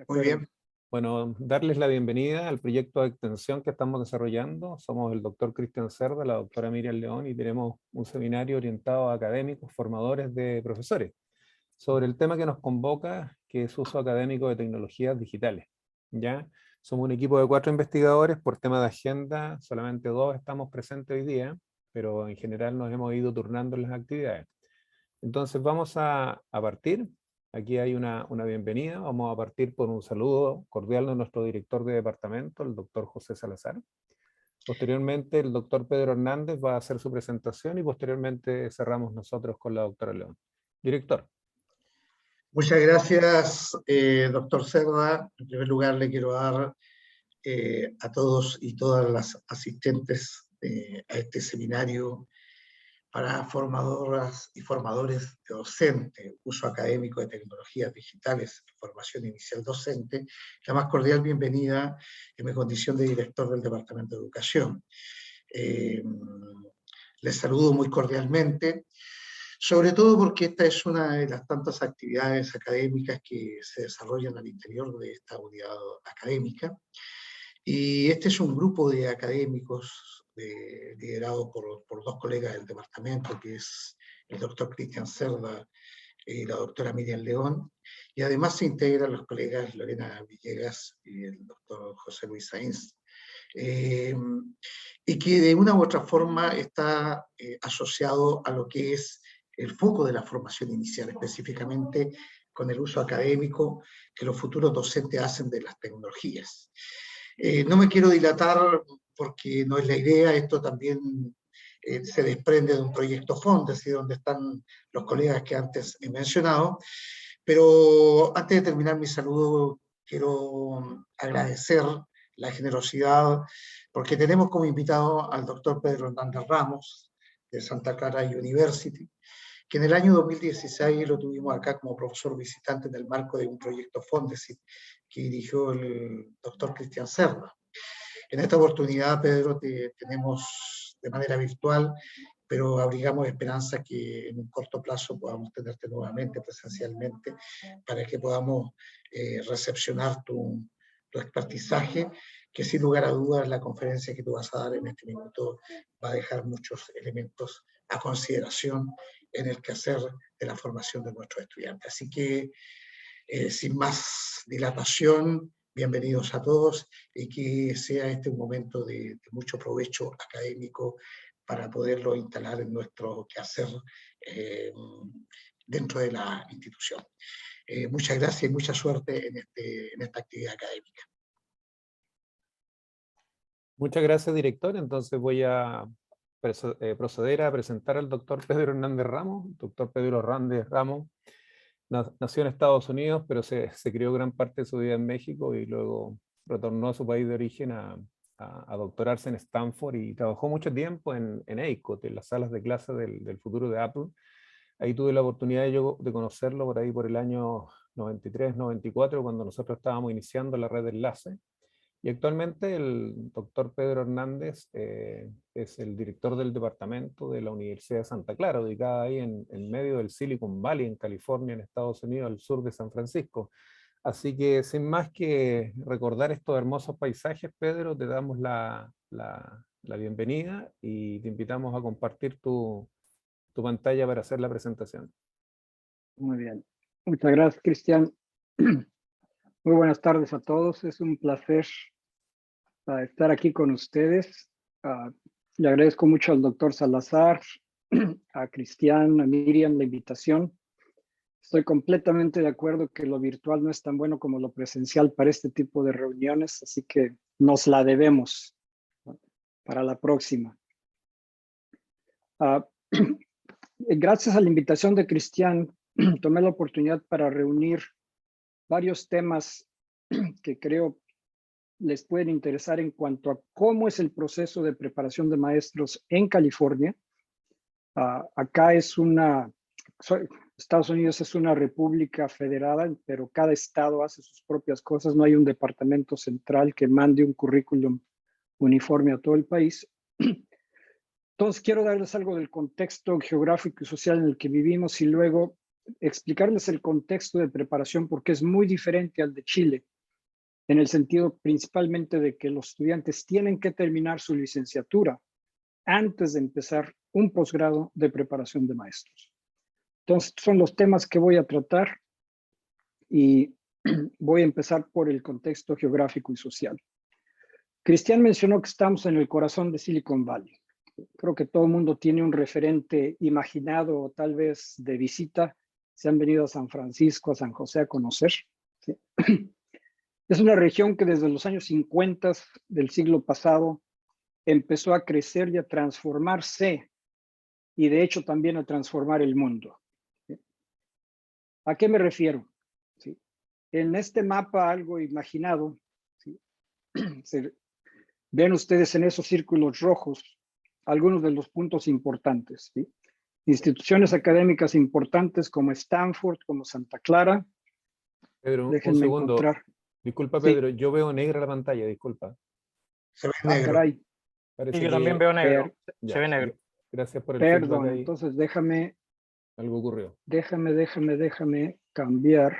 Muy bien. Bueno, darles la bienvenida al proyecto de extensión que estamos desarrollando. Somos el doctor Cristian Cerda, la doctora Miriam León, y tenemos un seminario orientado a académicos, formadores de profesores, sobre el tema que nos convoca, que es uso académico de tecnologías digitales. ¿Ya? Somos un equipo de 4 investigadores. Por tema de agenda, solamente 2 estamos presentes hoy día, pero en general nos hemos ido turnando en las actividades. Entonces vamos a partir. Aquí hay una bienvenida. Vamos a partir por un saludo cordial de nuestro director de departamento, el doctor José Salazar. Posteriormente, el doctor Pedro Hernández va a hacer su presentación y posteriormente cerramos nosotros con la doctora León. Director. Muchas gracias, doctor Cerda. En primer lugar, le quiero dar a todos y todas las asistentes a este seminario para formadoras y formadores de docente, uso académico de tecnologías digitales, formación inicial docente, la más cordial bienvenida en mi condición de director del Departamento de Educación. Les saludo muy cordialmente, sobre todo porque esta es una de las tantas actividades académicas que se desarrollan al interior de esta unidad académica. Y este es un grupo de académicos liderado por 2 colegas del departamento, que es el doctor Cristian Cerda y la doctora Miriam León, y además se integran los colegas Lorena Villegas y el doctor José Luis Sainz, y que de una u otra forma está asociado a lo que es el foco de la formación inicial, específicamente con el uso académico que los futuros docentes hacen de las tecnologías. No me quiero dilatar porque no es la idea, esto también se desprende de un proyecto FONDES, donde están los colegas que antes he mencionado, pero antes de terminar mi saludo quiero agradecer la generosidad, porque tenemos como invitado al doctor Pedro Hernández Ramos, de Santa Clara University, que en el año 2016 lo tuvimos acá como profesor visitante en el marco de un proyecto Fondesit que dirigió el doctor Cristian Cerda. En esta oportunidad, Pedro, te tenemos de manera virtual, pero abrigamos esperanza que en un corto plazo podamos tenerte nuevamente presencialmente para que podamos recepcionar tu expertizaje, que sin lugar a dudas la conferencia que tú vas a dar en este minuto va a dejar muchos elementos a consideración en el quehacer de la formación de nuestros estudiantes. Así que, sin más dilatación, bienvenidos a todos y que sea este un momento de mucho provecho académico para poderlo instalar en nuestro quehacer dentro de la institución. Muchas gracias y mucha suerte en esta actividad académica. Muchas gracias, director. Entonces voy a proceder a presentar al doctor Pedro Hernández Ramos. Doctor Pedro Hernández Ramos nació en Estados Unidos, pero se crió gran parte de su vida en México y luego retornó a su país de origen a doctorarse en Stanford y trabajó mucho tiempo en AICOT, en las salas de clase del futuro de Apple. Ahí tuve la oportunidad de conocerlo por ahí por el año 93, 94, cuando nosotros estábamos iniciando la red de enlace. Y actualmente el doctor Pedro Hernández es el director del departamento de la Universidad de Santa Clara, ubicada ahí en medio del Silicon Valley, en California, en Estados Unidos, al sur de San Francisco. Así que sin más que recordar estos hermosos paisajes, Pedro, te damos la bienvenida y te invitamos a compartir tu pantalla para hacer la presentación. Muy bien. Muchas gracias, Cristian. Muy buenas tardes a todos. Es un placer estar aquí con ustedes. Le agradezco mucho al doctor Salazar, a Cristian, a Miriam la invitación. Estoy completamente de acuerdo que lo virtual no es tan bueno como lo presencial para este tipo de reuniones, así que nos la debemos para la próxima. Gracias a la invitación de Cristian, tomé la oportunidad para reunir varios temas que creo les pueden interesar en cuanto a cómo es el proceso de preparación de maestros en California. Acá Estados Unidos es una república federada, pero cada estado hace sus propias cosas. No hay un departamento central que mande un currículum uniforme a todo el país. Entonces, quiero darles algo del contexto geográfico y social en el que vivimos y luego explicarles el contexto de preparación porque es muy diferente al de Chile, en el sentido principalmente de que los estudiantes tienen que terminar su licenciatura antes de empezar un posgrado de preparación de maestros. Entonces, son los temas que voy a tratar y voy a empezar por el contexto geográfico y social. Cristian mencionó que estamos en el corazón de Silicon Valley. Creo que todo el mundo tiene un referente imaginado o tal vez de visita. Se han venido a San Francisco, a San José a conocer. ¿Sí? Es una región que desde los años 50 del siglo pasado empezó a crecer y a transformarse y de hecho también a transformar el mundo. ¿Sí? ¿A qué me refiero? ¿Sí? En este mapa algo imaginado, ¿sí? Ven ustedes en esos círculos rojos algunos de los puntos importantes. ¿Sí? Instituciones académicas importantes como Stanford, como Santa Clara. Pedro, un Déjenme segundo. encontrar. Disculpa, Sí. Pedro, yo veo negra la pantalla, disculpa. Se ve negro. Caray. Parece Sí, yo que también veo negro. ya, Se ve negro. Gracias por el feedback Perdón, ahí. entonces déjame Algo ocurrió. cambiar.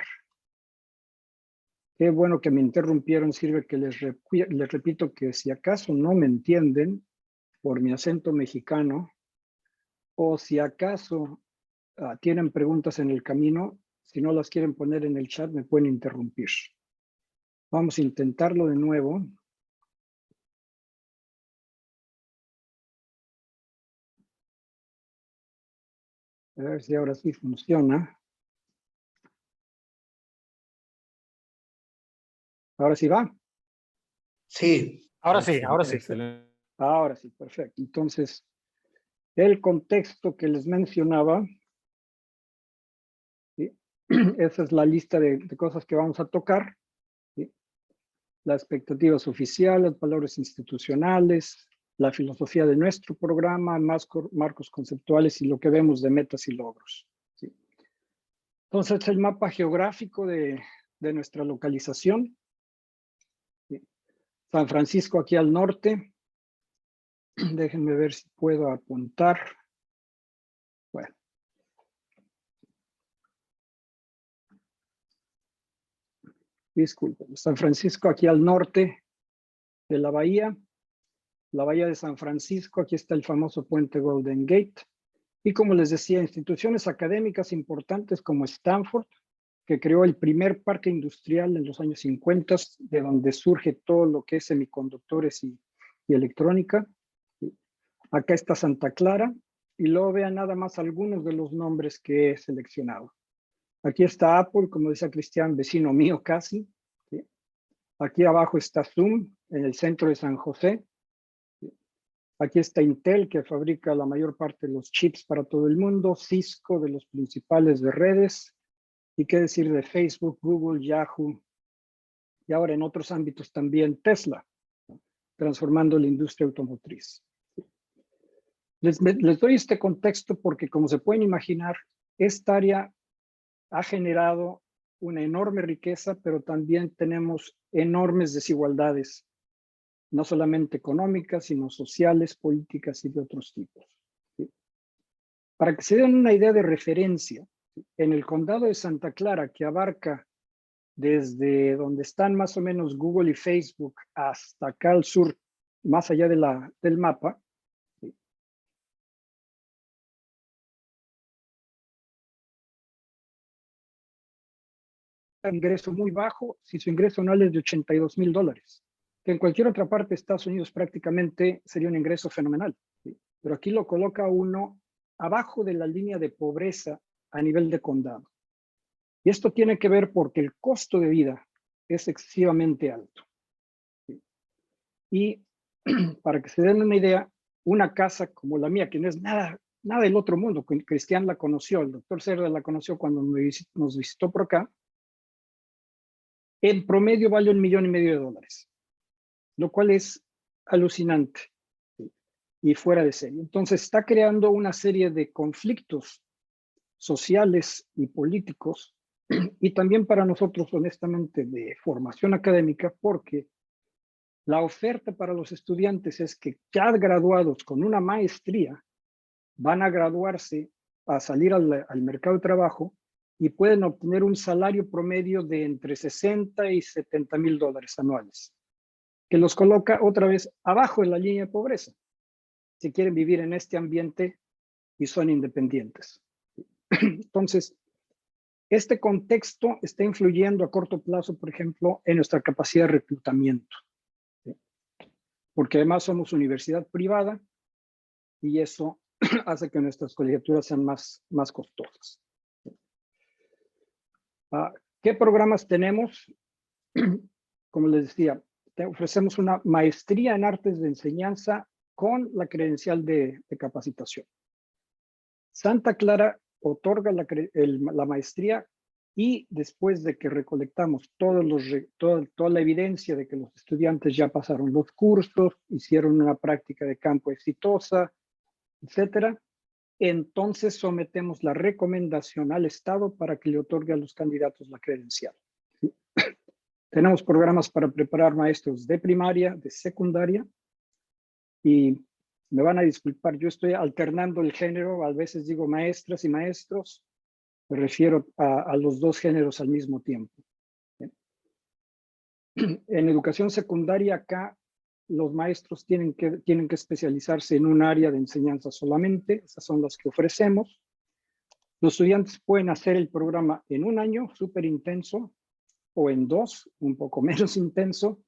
Qué bueno que me interrumpieron, sirve que les repito que si acaso no me entienden por mi acento mexicano, o si acaso tienen preguntas en el camino, si no las quieren poner en el chat, me pueden interrumpir. Vamos a intentarlo de nuevo. A ver si ahora sí funciona. ¿Ahora sí va? Sí. Ahora sí, ahora sí. Excelente. Ahora sí, perfecto. Entonces, el contexto que les mencionaba, ¿sí? Esa es la lista de cosas que vamos a tocar. ¿Sí? Las expectativas oficiales, valores institucionales, la filosofía de nuestro programa, marcos conceptuales y lo que vemos de metas y logros. ¿Sí? Entonces, el mapa geográfico de nuestra localización. ¿Sí? San Francisco aquí al norte. Déjenme ver si puedo apuntar. Bueno. Disculpen. San Francisco aquí al norte de la bahía de San Francisco. Aquí está el famoso puente Golden Gate. Y como les decía, instituciones académicas importantes como Stanford, que creó el primer parque industrial en los años 50, de donde surge todo lo que es semiconductores y electrónica. Acá está Santa Clara, y luego vean nada más algunos de los nombres que he seleccionado. Aquí está Apple, como decía Cristian, vecino mío casi. ¿Sí? Aquí abajo está Zoom, en el centro de San José. ¿Sí? Aquí está Intel, que fabrica la mayor parte de los chips para todo el mundo. Cisco, de los principales de redes. Y qué decir de Facebook, Google, Yahoo. Y ahora en otros ámbitos también Tesla, ¿no? Transformando la industria automotriz. Les doy este contexto porque, como se pueden imaginar, esta área ha generado una enorme riqueza, pero también tenemos enormes desigualdades, no solamente económicas, sino sociales, políticas y de otros tipos. ¿Sí? Para que se den una idea de referencia, ¿sí? En el condado de Santa Clara, que abarca desde donde están más o menos Google y Facebook hasta acá al sur, más allá del mapa, ¿sí? Ingreso muy bajo, si su ingreso anual es de $82,000, que en cualquier otra parte de Estados Unidos prácticamente sería un ingreso fenomenal. ¿Sí? Pero aquí lo coloca uno abajo de la línea de pobreza a nivel de condado. Y esto tiene que ver porque el costo de vida es excesivamente alto. ¿Sí? Y para que se den una idea, una casa como la mía, que no es nada del otro mundo, Cristian la conoció, el doctor Cerda la conoció cuando nos visitó por acá, en promedio vale $1,5 millones, lo cual es alucinante, ¿sí? Y fuera de serie. Entonces está creando una serie de conflictos sociales y políticos, y también para nosotros, honestamente, de formación académica, porque la oferta para los estudiantes es que ya graduados con una maestría van a graduarse, a salir al mercado de trabajo y pueden obtener un salario promedio de entre 60 y 70 mil dólares anuales, que los coloca otra vez abajo de la línea de pobreza, si quieren vivir en este ambiente y son independientes. Entonces, este contexto está influyendo a corto plazo, por ejemplo, en nuestra capacidad de reclutamiento, ¿sí? Porque además somos universidad privada y eso hace que nuestras colegiaturas sean más costosas. ¿Qué programas tenemos? Como les decía, ofrecemos una maestría en artes de enseñanza con la credencial de capacitación. Santa Clara otorga la maestría y después de que recolectamos toda la evidencia de que los estudiantes ya pasaron los cursos, hicieron una práctica de campo exitosa, etcétera, entonces sometemos la recomendación al Estado para que le otorgue a los candidatos la credencial. ¿Sí? Tenemos programas para preparar maestros de primaria, de secundaria, y me van a disculpar, yo estoy alternando el género, a veces digo maestras y maestros, me refiero a los dos géneros al mismo tiempo. ¿Sí? En educación secundaria acá, los maestros tienen que especializarse en un área de enseñanza solamente, esas son las que ofrecemos. Los estudiantes pueden hacer el programa en un año, súper intenso, o en 2, un poco menos intenso,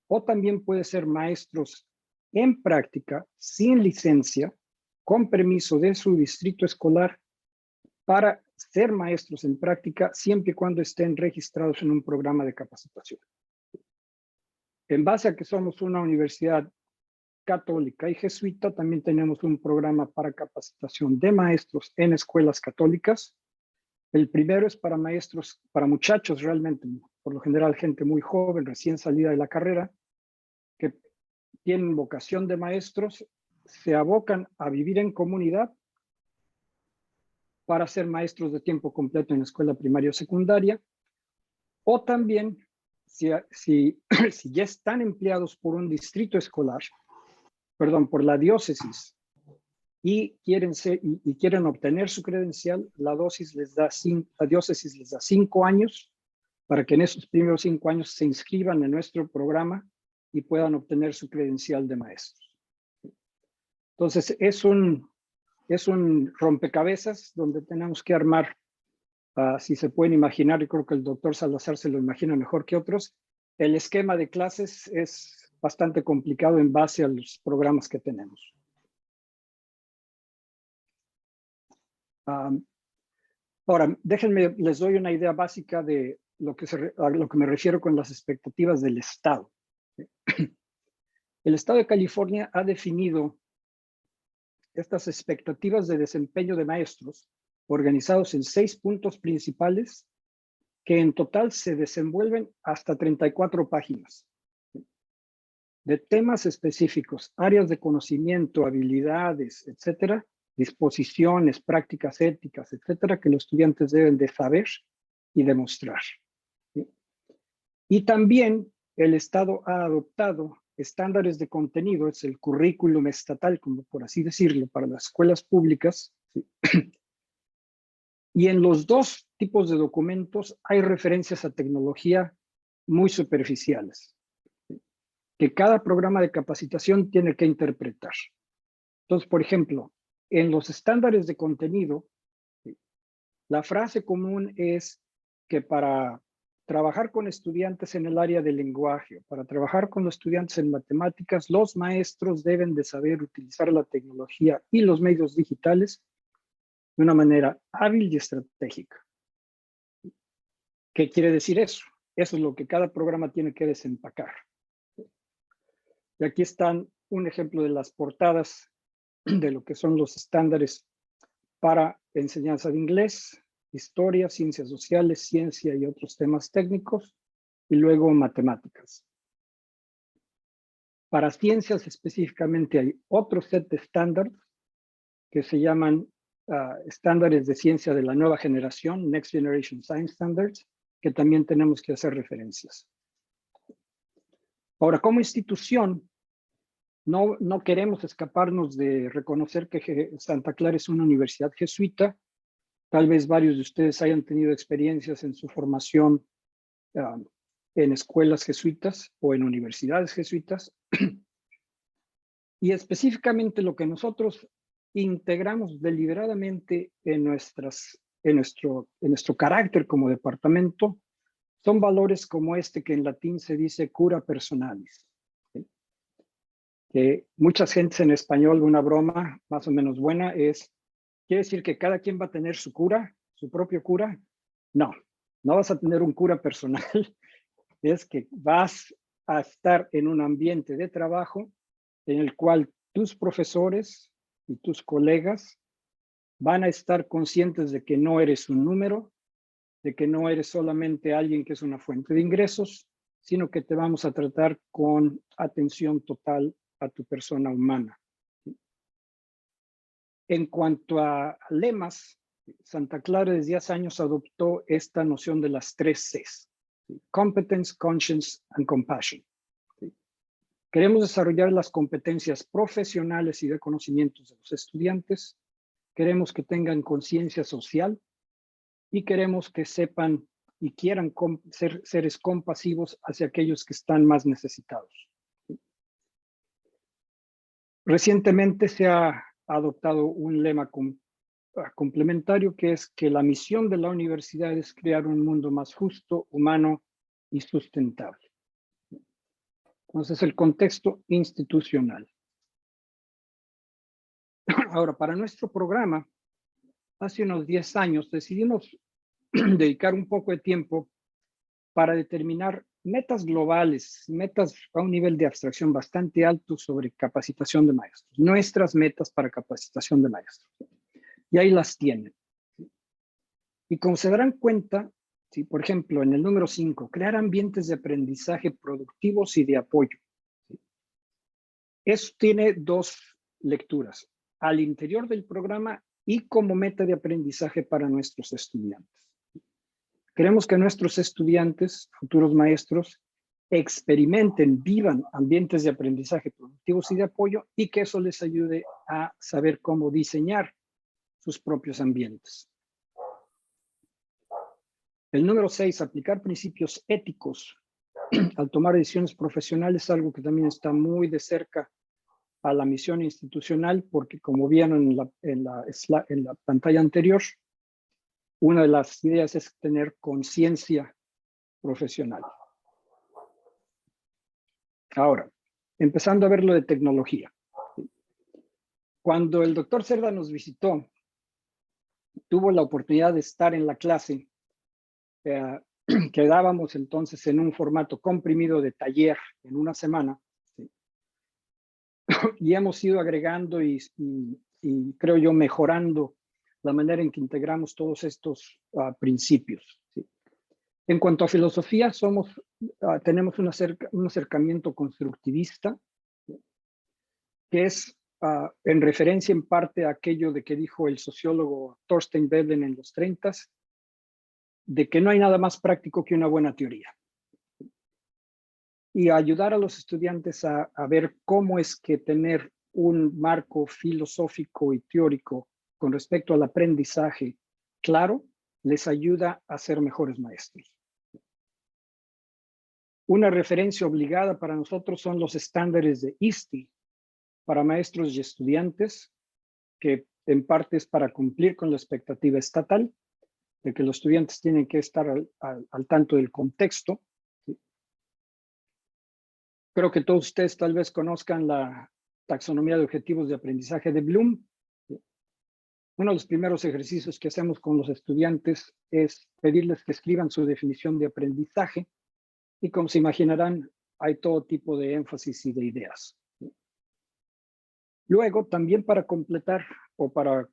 o también puede ser maestros en práctica, sin licencia, con permiso de su distrito escolar, para ser maestros en práctica, siempre y cuando estén registrados en un programa de capacitación. En base a que somos una universidad católica y jesuita, también tenemos un programa para capacitación de maestros en escuelas católicas. El primero es para maestros, para muchachos realmente, por lo general gente muy joven, recién salida de la carrera, que tienen vocación de maestros, se abocan a vivir en comunidad para ser maestros de tiempo completo en la escuela primaria o secundaria, o también si ya están empleados por un distrito escolar, perdón, por la diócesis, y quieren obtener su credencial, la diócesis les da 5 años para que en esos primeros 5 años se inscriban en nuestro programa y puedan obtener su credencial de maestros. Entonces, es un rompecabezas donde tenemos que armar, si se pueden imaginar, y creo que el doctor Salazar se lo imagina mejor que otros, el esquema de clases es bastante complicado en base a los programas que tenemos. Ahora, déjenme, les doy una idea básica de a lo que me refiero con las expectativas del Estado. El Estado de California ha definido estas expectativas de desempeño de maestros organizados en 6 puntos principales que en total se desenvuelven hasta 34 páginas de temas específicos, áreas de conocimiento, habilidades, etcétera, disposiciones, prácticas éticas, etcétera, que los estudiantes deben de saber y demostrar. ¿Sí? Y también el Estado ha adoptado estándares de contenido, es el currículum estatal, como por así decirlo, para las escuelas públicas. ¿Sí? Y en los 2 tipos de documentos hay referencias a tecnología muy superficiales, ¿sí? Que cada programa de capacitación tiene que interpretar. Entonces, por ejemplo, en los estándares de contenido, ¿sí? La frase común es que para trabajar con estudiantes en el área del lenguaje, para trabajar con los estudiantes en matemáticas, los maestros deben de saber utilizar la tecnología y los medios digitales de una manera hábil y estratégica. ¿Qué quiere decir eso? Eso es lo que cada programa tiene que desempacar. Y aquí están un ejemplo de las portadas de lo que son los estándares para enseñanza de inglés, historia, ciencias sociales, ciencia y otros temas técnicos, y luego matemáticas. Para ciencias específicamente hay otro set de estándares que se llaman estándares de ciencia de la nueva generación, Next Generation Science Standards, que también tenemos que hacer referencias. Ahora, como institución, no queremos escaparnos de reconocer que Santa Clara es una universidad jesuita Tal vez varios de ustedes hayan tenido experiencias en su formación en escuelas jesuitas o en universidades jesuitas. Y específicamente lo que nosotros integramos deliberadamente en nuestro carácter como departamento son valores como este que en latín se dice cura personalis. ¿Sí? Que muchas gentes en español, una broma más o menos buena es, ¿quiere decir que cada quien va a tener su cura, su propio cura? No, no vas a tener un cura personal. Es que vas a estar en un ambiente de trabajo en el cual tus profesores y tus colegas van a estar conscientes de que no eres un número, de que no eres solamente alguien que es una fuente de ingresos, sino que te vamos a tratar con atención total a tu persona humana. En cuanto a lemas, Santa Clara desde hace años adoptó esta noción de las 3 Cs. Competence, Conscience and Compassion. Queremos desarrollar las competencias profesionales y de conocimientos de los estudiantes. Queremos que tengan conciencia social y queremos que sepan y quieran ser seres compasivos hacia aquellos que están más necesitados. Recientemente se ha adoptado un lema complementario que es que la misión de la universidad es crear un mundo más justo, humano y sustentable. Entonces, el contexto institucional. Ahora, para nuestro programa, hace unos 10 años decidimos dedicar un poco de tiempo para determinar metas globales, metas a un nivel de abstracción bastante alto sobre capacitación de maestros. Nuestras metas para capacitación de maestros. Y ahí las tienen. Y como se darán cuenta, ¿sí? Por ejemplo, en el número 5, crear ambientes de aprendizaje productivos y de apoyo. ¿Sí? Eso tiene 2 lecturas, al interior del programa y como meta de aprendizaje para nuestros estudiantes. Queremos que nuestros estudiantes, futuros maestros, experimenten, vivan ambientes de aprendizaje productivos y de apoyo y que eso les ayude a saber cómo diseñar sus propios ambientes. El número 6, aplicar principios éticos al tomar decisiones profesionales, algo que también está muy de cerca a la misión institucional, porque como vieron en la pantalla anterior, una de las ideas es tener conciencia profesional. Ahora, empezando a ver lo de tecnología. Cuando el doctor Cerda nos visitó, tuvo la oportunidad de estar en la clase que dábamos entonces en un formato comprimido de taller en una semana. ¿Sí? Y hemos ido agregando y creo yo mejorando la manera en que integramos todos estos principios. ¿Sí? En cuanto a filosofía, tenemos un acercamiento constructivista, ¿sí? Que es en referencia en parte a aquello de que dijo el sociólogo Thorstein Veblen en los 30s, de que no hay nada más práctico que una buena teoría. Y ayudar a los estudiantes a ver cómo es que tener un marco filosófico y teórico con respecto al aprendizaje claro, les ayuda a ser mejores maestros. Una referencia obligada para nosotros son los estándares de ISTE para maestros y estudiantes, que en parte es para cumplir con la expectativa estatal, de que los estudiantes tienen que estar al tanto del contexto. ¿Sí? Creo que todos ustedes tal vez conozcan la taxonomía de objetivos de aprendizaje de Bloom. ¿Sí? Uno de los primeros ejercicios que hacemos con los estudiantes es pedirles que escriban su definición de aprendizaje y como se imaginarán, hay todo tipo de énfasis y de ideas. ¿Sí? Luego, también para completar o para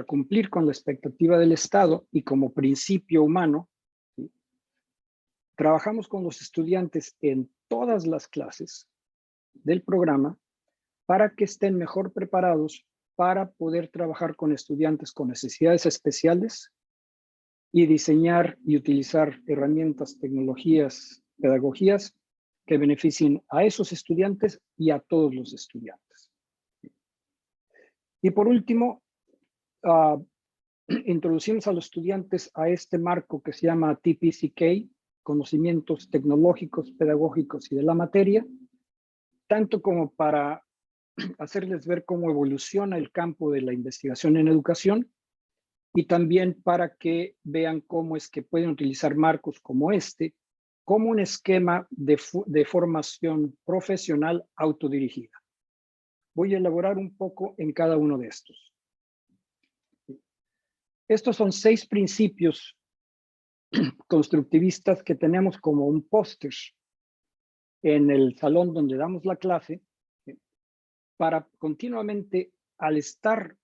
cumplir con la expectativa del Estado y como principio humano, ¿sí? Trabajamos con los estudiantes en todas las clases del programa para que estén mejor preparados para poder trabajar con estudiantes con necesidades especiales y diseñar y utilizar herramientas, tecnologías, pedagogías que beneficien a esos estudiantes y a todos los estudiantes. Y por último, introducimos a los estudiantes a este marco que se llama TPCK, conocimientos tecnológicos, pedagógicos y de la materia, tanto como para hacerles ver cómo evoluciona el campo de la investigación en educación y también para que vean cómo es que pueden utilizar marcos como este como un esquema de formación profesional autodirigida. Voy a elaborar un poco en cada uno de estos. Estos son 6 principios constructivistas que tenemos como un póster en el salón donde damos la clase para continuamente, al estar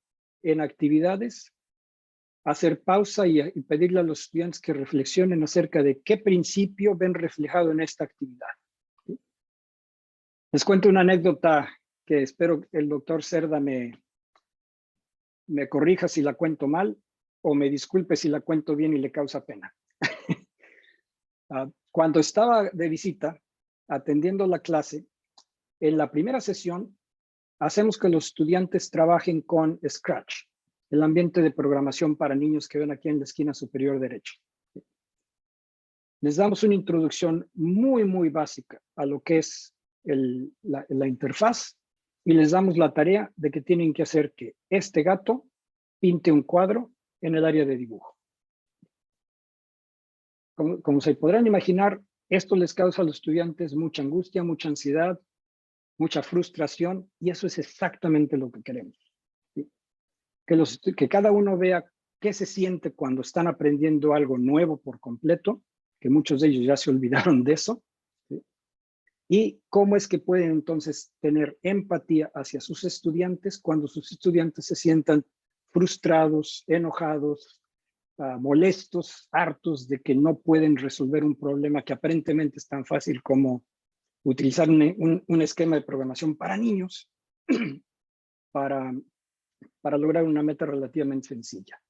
en actividades, hacer pausa y pedirle a los estudiantes que reflexionen acerca de qué principio ven reflejado en esta actividad. Les cuento una anécdota que espero que el doctor Cerda me corrija si la cuento mal o me disculpe si la cuento bien y le causa pena. Cuando estaba de visita atendiendo la clase, en la primera sesión hacemos que los estudiantes trabajen con Scratch, el ambiente de programación para niños que ven aquí en la esquina superior derecha. Les damos una introducción muy básica a lo que es la interfaz y les damos la tarea de que tienen que hacer que este gato pinte un cuadro en el área de dibujo. Como se podrán imaginar, esto les causa a los estudiantes mucha angustia, mucha ansiedad, mucha frustración, y eso es exactamente lo que queremos. ¿Sí? Que cada uno vea qué se siente cuando están aprendiendo algo nuevo por completo, que muchos de ellos ya se olvidaron de eso, ¿sí? Y cómo es que pueden entonces tener empatía hacia sus estudiantes cuando sus estudiantes se sientan frustrados, enojados, molestos, hartos de que no pueden resolver un problema que aparentemente es tan fácil como utilizar un esquema de programación para niños para lograr una meta relativamente sencilla.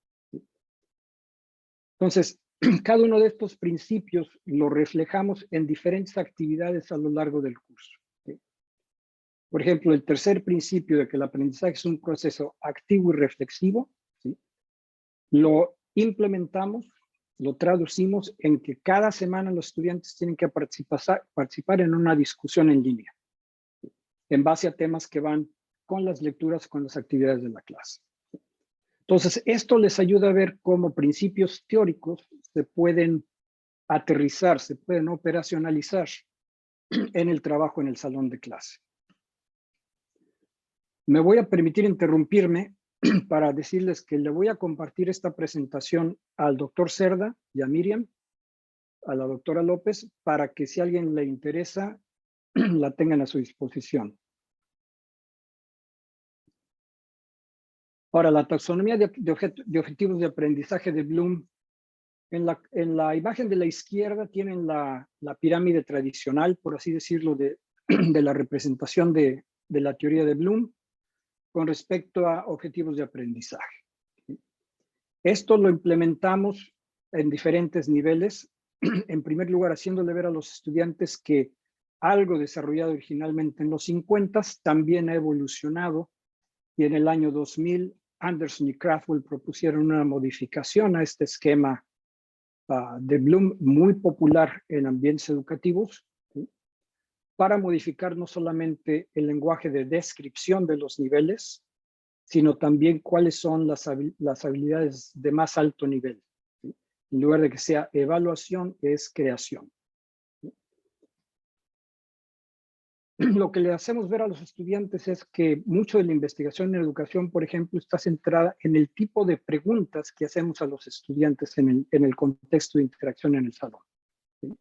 Entonces, cada uno de estos principios lo reflejamos en diferentes actividades a lo largo del curso. ¿Sí? Por ejemplo, el tercer principio de que el aprendizaje es un proceso activo y reflexivo, ¿sí? Lo implementamos, lo traducimos en que cada semana los estudiantes tienen que participar en una discusión en línea, en base a temas que van con las lecturas, con las actividades de la clase. Entonces, esto les ayuda a ver cómo principios teóricos se pueden aterrizar, se pueden operacionalizar en el trabajo en el salón de clase. Me voy a permitir interrumpirme para decirles que le voy a compartir esta presentación al doctor Cerda y a Miriam, a la doctora López, para que si a alguien le interesa, la tengan a su disposición. Ahora, la taxonomía de objetivos de aprendizaje de Bloom. En la imagen de la izquierda tienen la pirámide tradicional, por así decirlo, de la representación de la teoría de Bloom con respecto a objetivos de aprendizaje. Esto lo implementamos en diferentes niveles. En primer lugar, haciéndole ver a los estudiantes que algo desarrollado originalmente en los 50 también ha evolucionado, y en el año 2000 Anderson y Krathwohl propusieron una modificación a este esquema de Bloom muy popular en ambientes educativos, ¿sí? Para modificar no solamente el lenguaje de descripción de los niveles, sino también cuáles son las habilidades de más alto nivel, ¿sí? En lugar de que sea evaluación, es creación. Lo que le hacemos ver a los estudiantes es que mucho de la investigación en educación, por ejemplo, está centrada en el tipo de preguntas que hacemos a los estudiantes en el contexto de interacción en el salón. ¿Sí?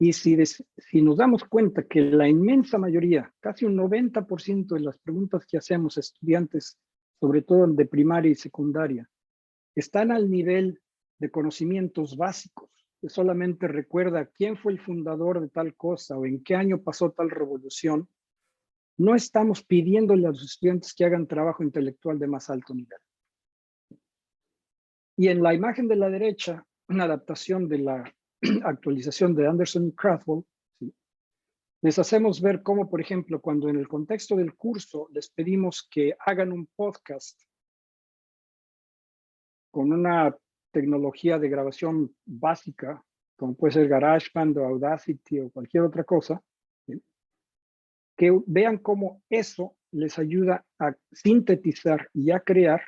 Y si nos damos cuenta que la inmensa mayoría, casi un 90% de las preguntas que hacemos a estudiantes, sobre todo de primaria y secundaria, están al nivel de conocimientos básicos, que solamente recuerda quién fue el fundador de tal cosa o en qué año pasó tal revolución, no estamos pidiéndole a los estudiantes que hagan trabajo intelectual de más alto nivel. Y en la imagen de la derecha, una adaptación de la actualización de Anderson y Krathwohl, ¿sí? Les hacemos ver cómo, por ejemplo, cuando en el contexto del curso les pedimos que hagan un podcast con una tecnología de grabación básica, como puede ser GarageBand o Audacity o cualquier otra cosa, ¿sí? Que vean cómo eso les ayuda a sintetizar y a crear,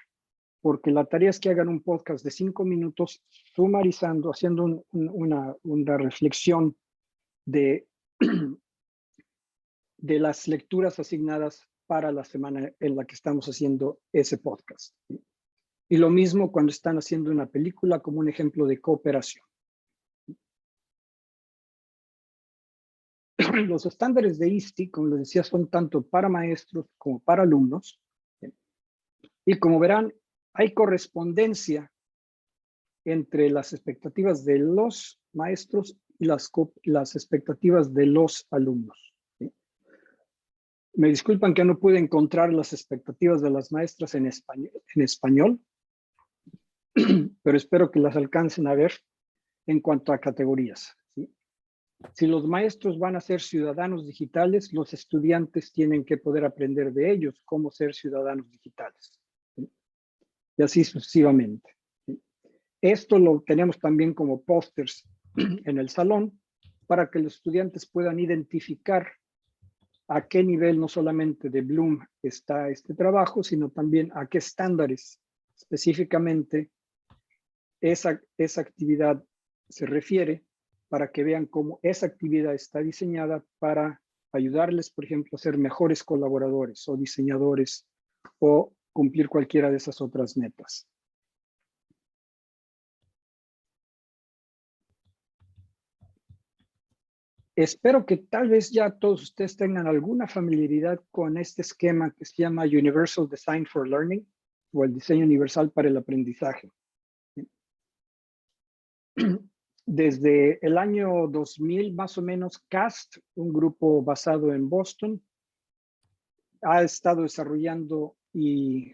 porque la tarea es que hagan un podcast de 5 minutos, sumarizando, haciendo una reflexión de, de las lecturas asignadas para la semana en la que estamos haciendo ese podcast, ¿sí? Y lo mismo cuando están haciendo una película como un ejemplo de cooperación. Los estándares de ISTE, como les decía, son tanto para maestros como para alumnos. Y como verán, hay correspondencia entre las expectativas de los maestros y las expectativas de los alumnos, ¿sí? Me disculpan que no pude encontrar las expectativas de las maestras en español, pero espero que las alcancen a ver en cuanto a categorías, ¿sí? Si los maestros van a ser ciudadanos digitales, los estudiantes tienen que poder aprender de ellos cómo ser ciudadanos digitales, ¿sí? Y así sucesivamente, ¿sí? Esto lo tenemos también como pósters en el salón para que los estudiantes puedan identificar a qué nivel no solamente de Bloom está este trabajo, sino también a qué estándares específicamente esa actividad se refiere, para que vean cómo esa actividad está diseñada para ayudarles, por ejemplo, a ser mejores colaboradores o diseñadores o cumplir cualquiera de esas otras metas. Espero que tal vez ya todos ustedes tengan alguna familiaridad con este esquema que se llama Universal Design for Learning o el diseño universal para el aprendizaje. Desde el año 2000, más o menos, CAST, un grupo basado en Boston, ha estado desarrollando y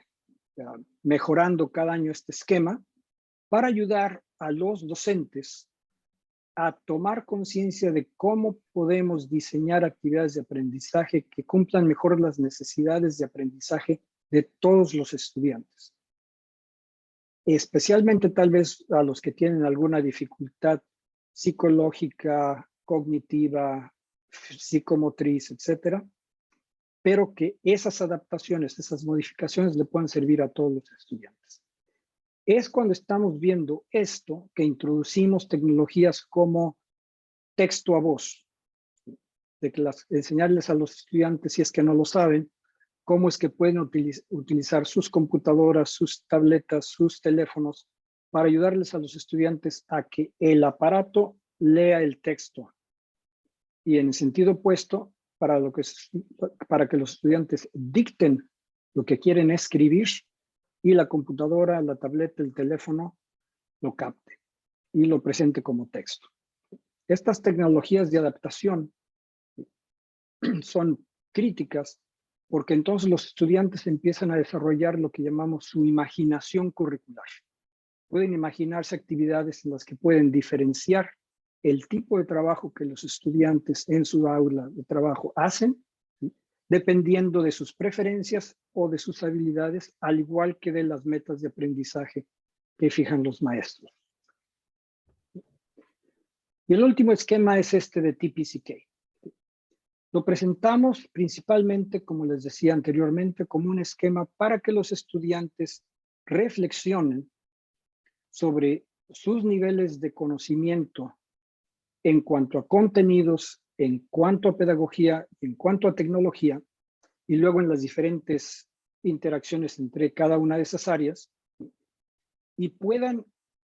mejorando cada año este esquema para ayudar a los docentes a tomar conciencia de cómo podemos diseñar actividades de aprendizaje que cumplan mejor las necesidades de aprendizaje de todos los estudiantes. Especialmente tal vez a los que tienen alguna dificultad psicológica, cognitiva, psicomotriz, etcétera, pero que esas adaptaciones, esas modificaciones le puedan servir a todos los estudiantes. Es cuando estamos viendo esto que introducimos tecnologías como texto a voz, de que enseñarles a los estudiantes, si es que no lo saben, cómo es que pueden utilizar sus computadoras, sus tabletas, sus teléfonos, para ayudarles a los estudiantes a que el aparato lea el texto. Y en el sentido opuesto, para que los estudiantes dicten lo que quieren escribir y la computadora, la tableta, el teléfono lo capte y lo presente como texto. Estas tecnologías de adaptación son críticas porque entonces los estudiantes empiezan a desarrollar lo que llamamos su imaginación curricular. Pueden imaginarse actividades en las que pueden diferenciar el tipo de trabajo que los estudiantes en su aula de trabajo hacen, ¿sí?, dependiendo de sus preferencias o de sus habilidades, al igual que de las metas de aprendizaje que fijan los maestros. Y el último esquema es este de TPCK. Lo presentamos principalmente, como les decía anteriormente, como un esquema para que los estudiantes reflexionen sobre sus niveles de conocimiento en cuanto a contenidos, en cuanto a pedagogía, en cuanto a tecnología, y luego en las diferentes interacciones entre cada una de esas áreas, y puedan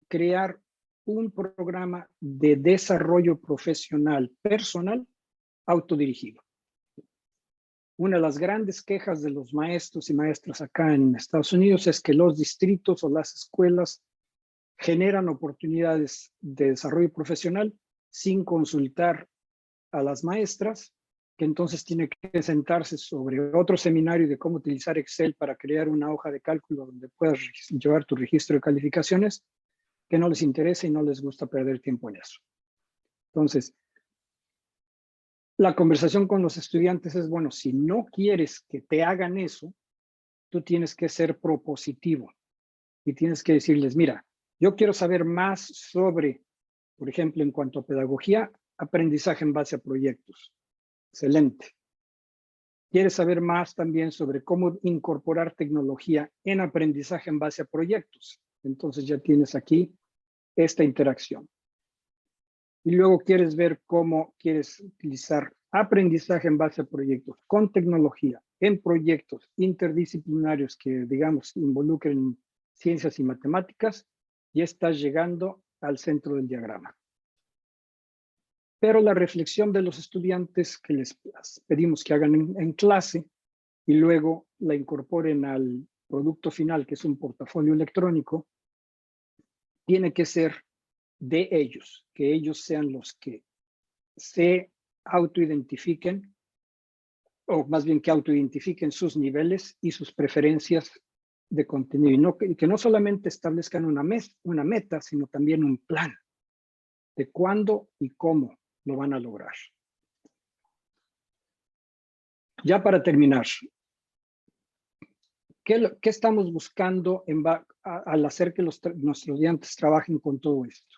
crear un programa de desarrollo profesional personal autodirigido. Una de las grandes quejas de los maestros y maestras acá en Estados Unidos es que los distritos o las escuelas generan oportunidades de desarrollo profesional sin consultar a las maestras, que entonces tiene que sentarse sobre otro seminario de cómo utilizar Excel para crear una hoja de cálculo donde puedas llevar tu registro de calificaciones, que no les interesa y no les gusta perder tiempo en eso. Entonces, la conversación con los estudiantes es, bueno, si no quieres que te hagan eso, tú tienes que ser propositivo. y tienes que decirles, mira, yo quiero saber más sobre, por ejemplo, en cuanto a pedagogía, aprendizaje en base a proyectos. Excelente. ¿Quieres saber más también sobre cómo incorporar tecnología en aprendizaje en base a proyectos? Entonces ya tienes aquí esta interacción. Y luego quieres ver cómo quieres utilizar aprendizaje en base a proyectos con tecnología en proyectos interdisciplinarios que, digamos, involucren ciencias y matemáticas, y estás llegando al centro del diagrama. Pero la reflexión de los estudiantes que les pedimos que hagan en clase y luego la incorporen al producto final, que es un portafolio electrónico, tiene que ser de ellos, que ellos sean los que se autoidentifiquen, o más bien que autoidentifiquen sus niveles y sus preferencias de contenido, y que no solamente establezcan una meta, sino también un plan de cuándo y cómo lo van a lograr. Ya para terminar, ¿qué estamos buscando al hacer que nuestros estudiantes trabajen con todo esto?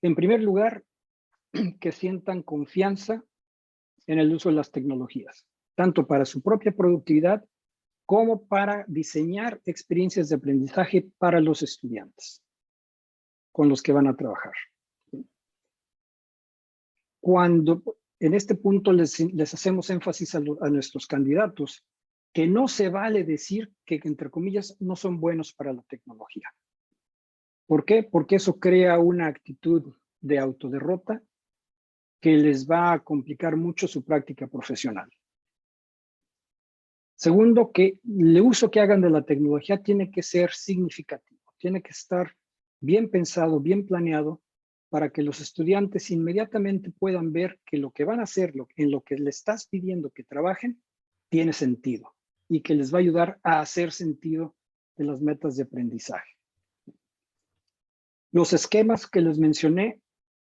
En primer lugar, que sientan confianza en el uso de las tecnologías, tanto para su propia productividad como para diseñar experiencias de aprendizaje para los estudiantes con los que van a trabajar. Cuando en este punto les hacemos énfasis a nuestros candidatos, que no se vale decir que, entre comillas, no son buenos para la tecnología. ¿Por qué? Porque eso crea una actitud de autoderrota que les va a complicar mucho su práctica profesional. Segundo, que el uso que hagan de la tecnología tiene que ser significativo, tiene que estar bien pensado, bien planeado, para que los estudiantes inmediatamente puedan ver que lo que van a hacer, en lo que le estás pidiendo que trabajen, tiene sentido y que les va a ayudar a hacer sentido de las metas de aprendizaje. Los esquemas que les mencioné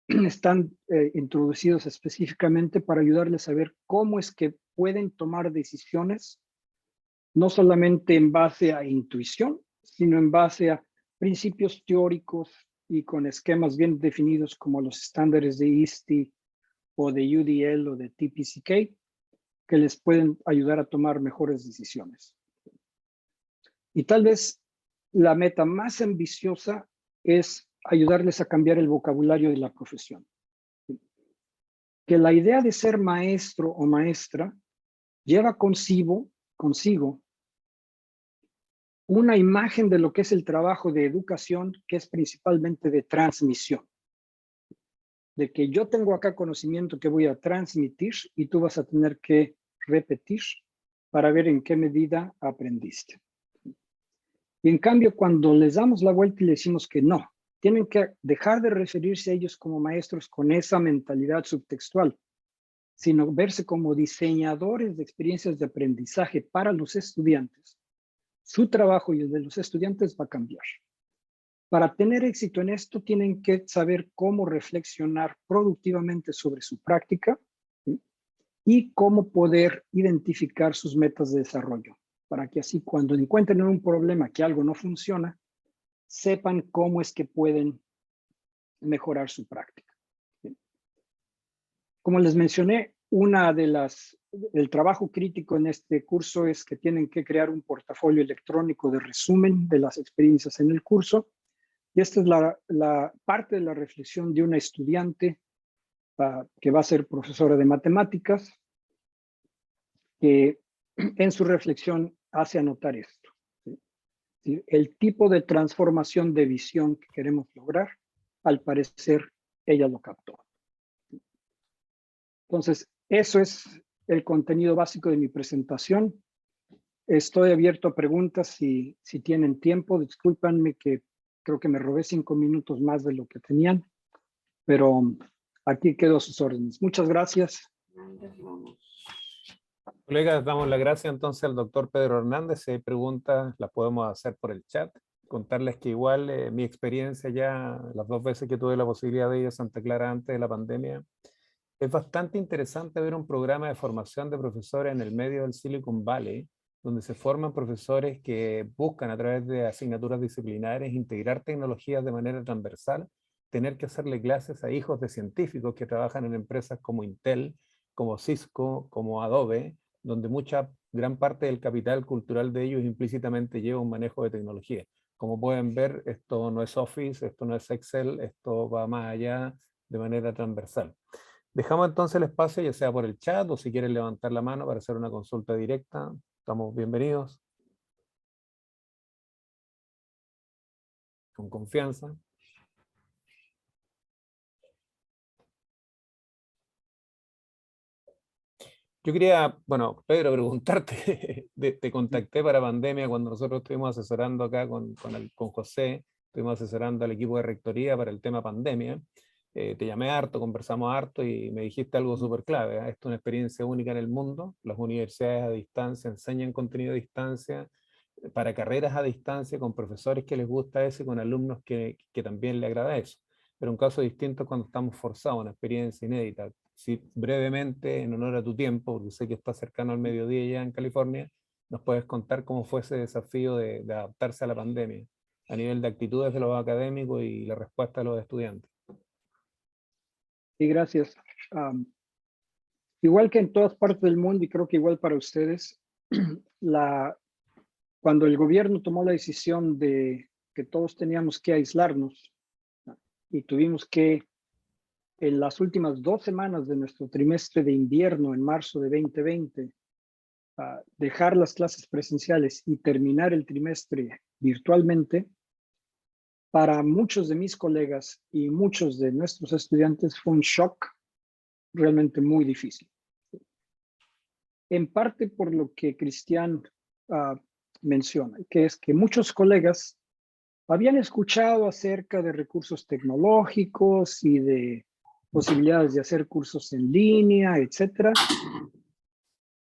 están introducidos específicamente para ayudarles a ver cómo es que pueden tomar decisiones, no solamente en base a intuición, sino en base a principios teóricos y con esquemas bien definidos como los estándares de ISTE o de UDL o de TPCK, que les pueden ayudar a tomar mejores decisiones. Y tal vez la meta más ambiciosa es ayudarles a cambiar el vocabulario de la profesión. Que la idea de ser maestro o maestra lleva consigo una imagen de lo que es el trabajo de educación, que es principalmente de transmisión. De que yo tengo acá conocimiento que voy a transmitir y tú vas a tener que repetir para ver en qué medida aprendiste. Y en cambio, cuando les damos la vuelta y les decimos que no, tienen que dejar de referirse a ellos como maestros con esa mentalidad subtextual, sino verse como diseñadores de experiencias de aprendizaje para los estudiantes. Su trabajo y el de los estudiantes va a cambiar. Para tener éxito en esto, tienen que saber cómo reflexionar productivamente sobre su práctica, ¿sí? Y cómo poder identificar sus metas de desarrollo, para que así cuando encuentren un problema que algo no funciona, sepan cómo es que pueden mejorar su práctica. ¿Sí? Como les mencioné, el trabajo crítico en este curso es que tienen que crear un portafolio electrónico de resumen de las experiencias en el curso. Y esta es la parte de la reflexión de una estudiante que va a ser profesora de matemáticas, que en su reflexión hace anotar esto. ¿Sí? El tipo de transformación de visión que queremos lograr, al parecer, ella lo captó. Entonces, eso es el contenido básico de mi presentación. Estoy abierto a preguntas si tienen tiempo. Discúlpanme que creo que me robé 5 minutos más de lo que tenían, pero aquí quedo a sus órdenes. Muchas gracias. Colegas, damos las gracias entonces al doctor Pedro Hernández. Si hay preguntas, las podemos hacer por el chat. Contarles que igual mi experiencia ya, las 2 veces que tuve la posibilidad de ir a Santa Clara antes de la pandemia, es bastante interesante ver un programa de formación de profesores en el medio del Silicon Valley, donde se forman profesores que buscan a través de asignaturas disciplinares integrar tecnologías de manera transversal, tener que hacerle clases a hijos de científicos que trabajan en empresas como Intel, como Cisco, como Adobe, donde gran parte del capital cultural de ellos implícitamente lleva un manejo de tecnología. Como pueden ver, esto no es Office, esto no es Excel, esto va más allá de manera transversal. Dejamos entonces el espacio, ya sea por el chat o si quieren levantar la mano para hacer una consulta directa. Estamos bienvenidos. Con confianza. Yo quería, bueno, Pedro, preguntarte, te contacté para pandemia cuando nosotros estuvimos asesorando acá con José, estuvimos asesorando al equipo de rectoría para el tema pandemia. Te llamé harto, conversamos harto y me dijiste algo súper clave. Esto es una experiencia única en el mundo. Las universidades a distancia enseñan contenido a distancia, para carreras a distancia, con profesores que les gusta eso y con alumnos que también le agrada eso. Pero un caso distinto es cuando estamos forzados, una experiencia inédita. Si brevemente, en honor a tu tiempo, porque sé que está cercano al mediodía ya en California, nos puedes contar cómo fue ese desafío de adaptarse a la pandemia, a nivel de actitudes de los académicos y la respuesta de los estudiantes. Sí, gracias. Igual que en todas partes del mundo, y creo que igual para ustedes, cuando el gobierno tomó la decisión de que todos teníamos que aislarnos y tuvimos que, en las últimas 2 semanas de nuestro trimestre de invierno, en marzo de 2020, dejar las clases presenciales y terminar el trimestre virtualmente, para muchos de mis colegas y muchos de nuestros estudiantes fue un shock realmente muy difícil. En parte por lo que Cristian menciona, que es que muchos colegas habían escuchado acerca de recursos tecnológicos y de posibilidades de hacer cursos en línea, etcétera,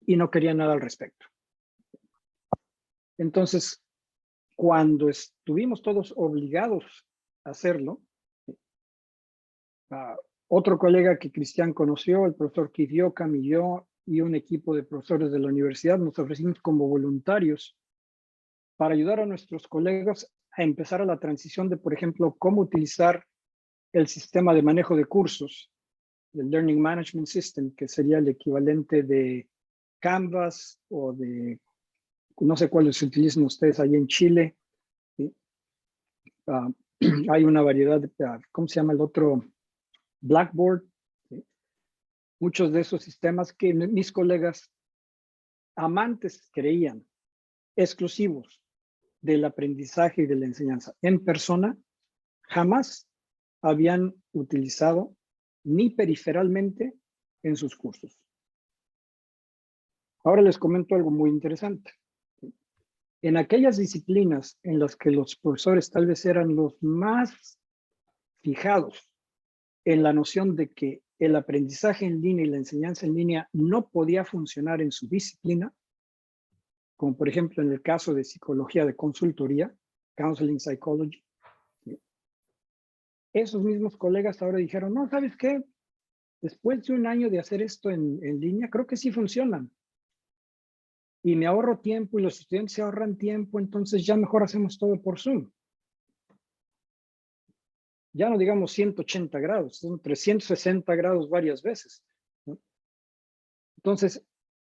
y no querían nada al respecto. Entonces, cuando estuvimos todos obligados a hacerlo, otro colega que Cristian conoció, el profesor Keith Yoakum y yo, y un equipo de profesores de la universidad, nos ofrecimos como voluntarios para ayudar a nuestros colegas a empezar a la transición de, por ejemplo, cómo utilizar el sistema de manejo de cursos, el Learning Management System, que sería el equivalente de Canvas o de, no sé cuáles utilizan ustedes ahí en Chile. ¿Sí? Hay una variedad de, ¿cómo se llama el otro? Blackboard. ¿Sí? Muchos de esos sistemas que mis colegas amantes creían exclusivos del aprendizaje y de la enseñanza en persona, jamás habían utilizado ni periferalmente en sus cursos. Ahora les comento algo muy interesante. En aquellas disciplinas en las que los profesores tal vez eran los más fijados en la noción de que el aprendizaje en línea y la enseñanza en línea no podía funcionar en su disciplina, como por ejemplo en el caso de psicología de consultoría, Counseling Psychology, esos mismos colegas ahora dijeron, no, ¿sabes qué? Después de un año de hacer esto en línea, creo que sí funcionan. Y me ahorro tiempo y los estudiantes se ahorran tiempo, entonces ya mejor hacemos todo por Zoom. Ya no digamos 180 grados, son 360 grados varias veces, ¿no? Entonces,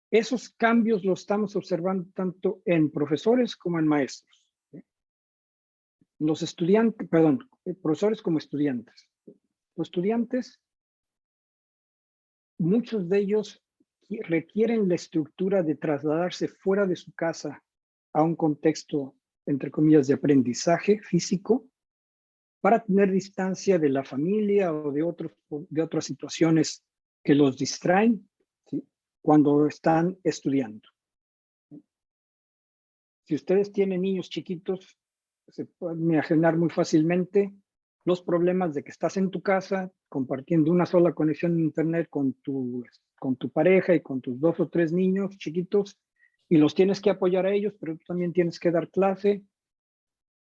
esos cambios los estamos observando tanto en profesores como en maestros, ¿sí? Los estudiantes, perdón, profesores como estudiantes. Los estudiantes, muchos de ellos requieren la estructura de trasladarse fuera de su casa a un contexto, entre comillas, de aprendizaje físico, para tener distancia de la familia o de otras situaciones que los distraen, ¿sí? Cuando están estudiando. Si ustedes tienen niños chiquitos, se pueden imaginar muy fácilmente los problemas de que estás en tu casa compartiendo una sola conexión de internet con tu pareja y con tus 2 o 3 niños chiquitos y los tienes que apoyar a ellos, pero tú también tienes que dar clase.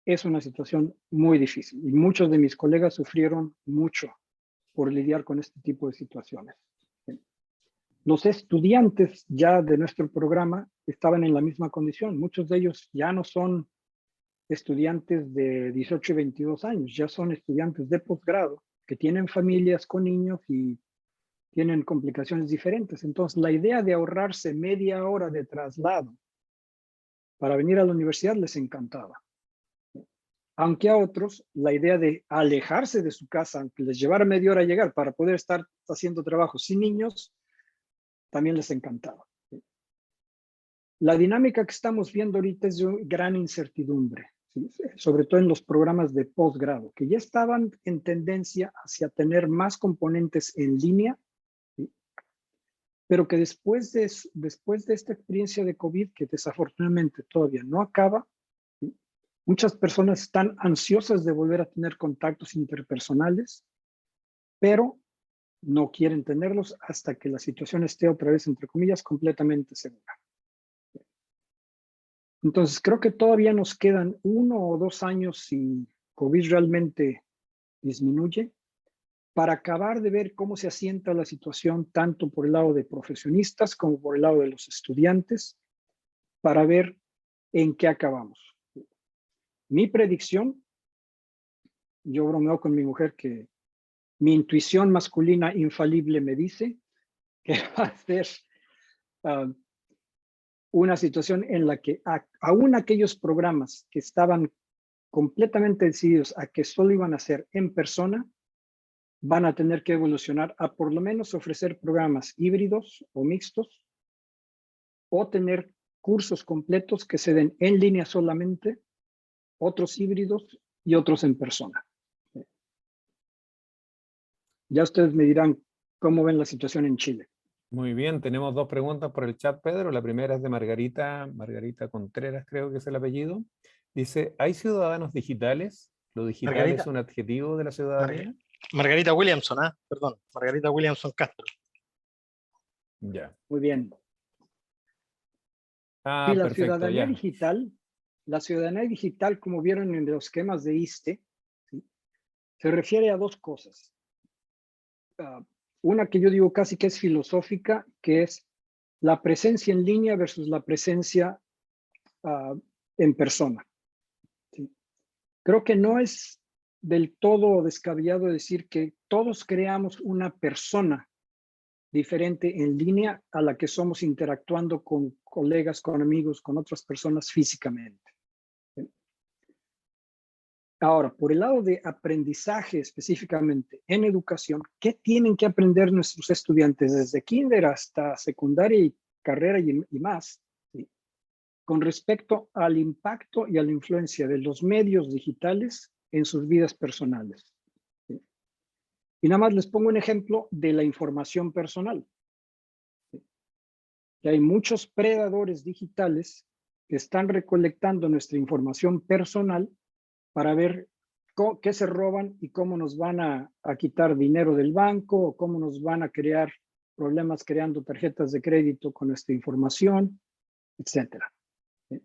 Es una situación muy difícil y muchos de mis colegas sufrieron mucho por lidiar con este tipo de situaciones. los estudiantes ya de nuestro programa estaban en la misma condición. Muchos de ellos ya no son estudiantes de 18 y 22 años, ya son estudiantes de posgrado que tienen familias con niños y tienen complicaciones diferentes. Entonces, la idea de ahorrarse media hora de traslado para venir a la universidad les encantaba. Aunque a otros, la idea de alejarse de su casa, aunque les llevara media hora a llegar para poder estar haciendo trabajo sin niños, también les encantaba. La dinámica que estamos viendo ahorita es de gran incertidumbre, ¿sí? Sobre todo en los programas de posgrado, que ya estaban en tendencia hacia tener más componentes en línea, ¿sí? Pero que después de esta experiencia de COVID, que desafortunadamente todavía no acaba, ¿sí? Muchas personas están ansiosas de volver a tener contactos interpersonales, pero no quieren tenerlos hasta que la situación esté otra vez, entre comillas, completamente segura. Entonces, creo que todavía nos quedan 1 o 2 años si COVID realmente disminuye, para acabar de ver cómo se asienta la situación, tanto por el lado de profesionistas como por el lado de los estudiantes, para ver en qué acabamos. Mi predicción, yo bromeo con mi mujer que mi intuición masculina infalible me dice que va a ser una situación en la que aún aquellos programas que estaban completamente decididos a que solo iban a ser en persona, van a tener que evolucionar a por lo menos ofrecer programas híbridos o mixtos, o tener cursos completos que se den en línea solamente, otros híbridos y otros en persona. Ya ustedes me dirán cómo ven la situación en Chile. Muy bien, tenemos 2 preguntas por el chat, Pedro. La primera es de Margarita Contreras, creo que es el apellido. Dice, ¿hay ciudadanos digitales? ¿Lo digital Margarita. es un adjetivo de la ciudadanía? Margarita Williamson, perdón, Margarita Williamson Castro. Ya. Muy bien. Ah, Sí, la perfecto, ya. ciudadanía digital, como vieron en los esquemas de ISTE, ¿sí? Se refiere a 2 cosas. Una que yo digo casi que es filosófica, que es la presencia en línea versus la presencia en persona. ¿Sí? Creo que no es del todo descabellado decir que todos creamos una persona diferente en línea a la que somos interactuando con colegas, con amigos, con otras personas físicamente. ¿Sí? Ahora, por el lado de aprendizaje específicamente en educación, ¿qué tienen que aprender nuestros estudiantes desde kinder hasta secundaria y carrera y más? ¿Sí? Con respecto al impacto y a la influencia de los medios digitales en sus vidas personales. ¿Sí? Y nada más les pongo un ejemplo de la información personal. ¿Sí? Que hay muchos predadores digitales que están recolectando nuestra información personal para ver qué se roban y cómo nos van a quitar dinero del banco, o cómo nos van a crear problemas creando tarjetas de crédito con nuestra información, etcétera. ¿Sí?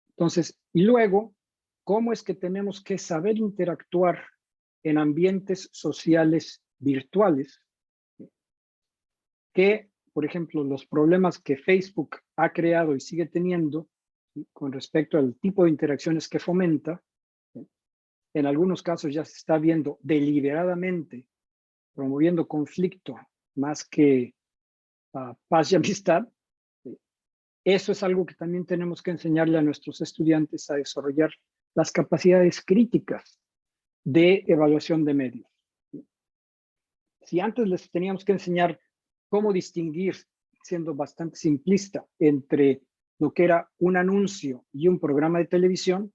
Entonces, y luego, ¿cómo es que tenemos que saber interactuar en ambientes sociales virtuales? ¿Sí? Que, por ejemplo, los problemas que Facebook ha creado y sigue teniendo, ¿sí? Con respecto al tipo de interacciones que fomenta, ¿sí? En algunos casos ya se está viendo deliberadamente promoviendo conflicto más que paz y amistad. ¿Sí? Eso es algo que también tenemos que enseñarle a nuestros estudiantes a desarrollar las capacidades críticas de evaluación de medios. ¿Sí? Si antes les teníamos que enseñar cómo distinguir, siendo bastante simplista, entre lo que era un anuncio y un programa de televisión,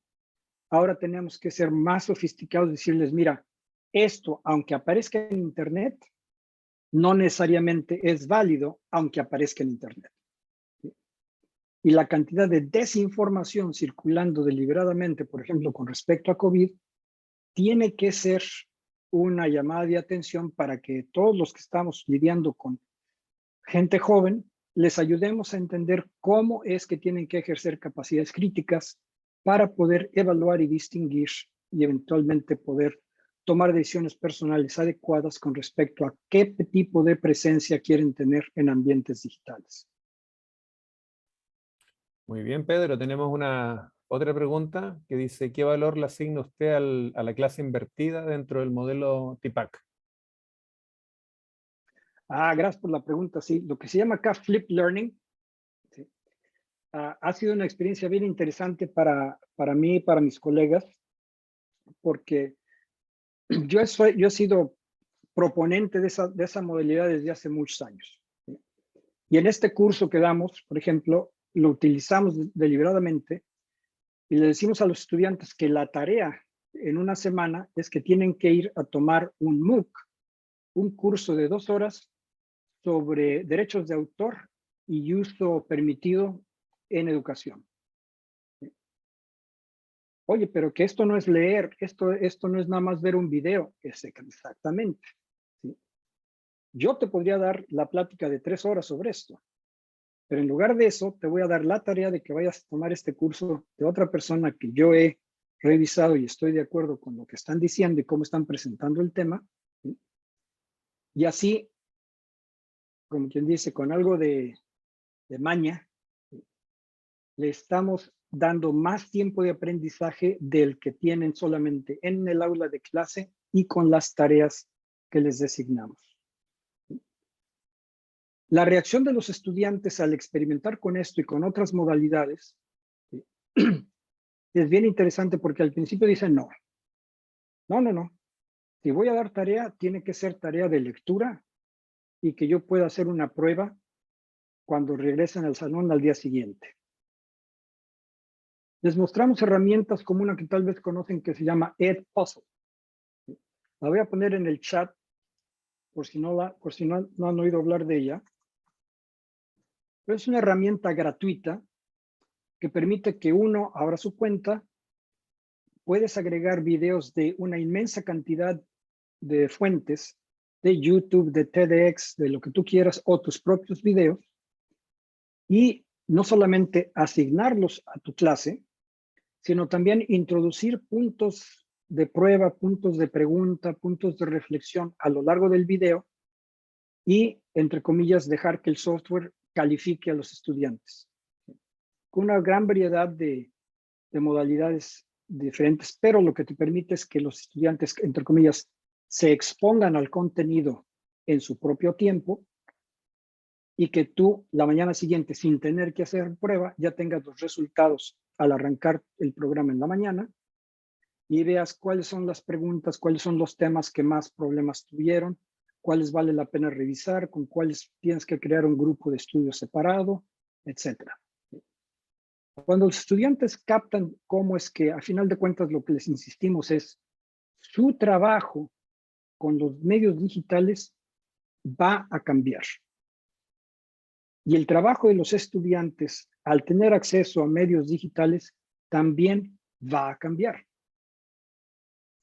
ahora tenemos que ser más sofisticados y decirles, mira, esto, aunque aparezca en Internet, no necesariamente es válido, aunque aparezca en Internet. ¿Sí? Y la cantidad de desinformación circulando deliberadamente, por ejemplo, con respecto a COVID, tiene que ser una llamada de atención para que todos los que estamos lidiando con gente joven, les ayudemos a entender cómo es que tienen que ejercer capacidades críticas para poder evaluar y distinguir y eventualmente poder tomar decisiones personales adecuadas con respecto a qué tipo de presencia quieren tener en ambientes digitales. Muy bien, Pedro. Tenemos otra pregunta que dice, ¿qué valor le asigna usted a la clase invertida dentro del modelo TIPAC? Gracias por la pregunta. Sí, lo que se llama acá Flip Learning, ¿sí? Ha sido una experiencia bien interesante para mí y para mis colegas, porque yo he sido proponente de esa modalidad desde hace muchos años, ¿sí? Y en este curso que damos, por ejemplo, lo utilizamos deliberadamente y le decimos a los estudiantes que la tarea en una semana es que tienen que ir a tomar un MOOC, un curso de 2 horas sobre derechos de autor y uso permitido en educación. Oye, pero que esto no es leer, esto no es nada más ver un video. Exactamente, ¿sí? Yo te podría dar la plática de 3 horas sobre esto, pero en lugar de eso, te voy a dar la tarea de que vayas a tomar este curso de otra persona que yo he revisado y estoy de acuerdo con lo que están diciendo y cómo están presentando el tema, ¿sí? Y así, como quien dice, con algo de maña, ¿sí?, le estamos dando más tiempo de aprendizaje del que tienen solamente en el aula de clase y con las tareas que les designamos. La reacción de los estudiantes al experimentar con esto y con otras modalidades, ¿sí?, es bien interesante porque al principio dicen no. Si voy a dar tarea, tiene que ser tarea de lectura y que yo pueda hacer una prueba cuando regresen al salón al día siguiente. Les mostramos herramientas como una que tal vez conocen que se llama Edpuzzle. La voy a poner en el chat por si no han oído hablar de ella. Pero es una herramienta gratuita que permite que uno abra su cuenta. Puedes agregar videos de una inmensa cantidad de fuentes, de YouTube, de TEDx, de lo que tú quieras, o tus propios videos, y no solamente asignarlos a tu clase, sino también introducir puntos de prueba, puntos de pregunta, puntos de reflexión a lo largo del video y, entre comillas, dejar que el software califique a los estudiantes. Con una gran variedad de modalidades diferentes, pero lo que te permite es que los estudiantes, entre comillas, se expongan al contenido en su propio tiempo y que tú la mañana siguiente, sin tener que hacer prueba, ya tengas los resultados al arrancar el programa en la mañana y veas cuáles son las preguntas, cuáles son los temas que más problemas tuvieron, cuáles vale la pena revisar, con cuáles tienes que crear un grupo de estudio separado, etc. Cuando los estudiantes captan cómo es que, a final de cuentas, lo que les insistimos es su trabajo con los medios digitales va a cambiar. Y el trabajo de los estudiantes, al tener acceso a medios digitales, también va a cambiar.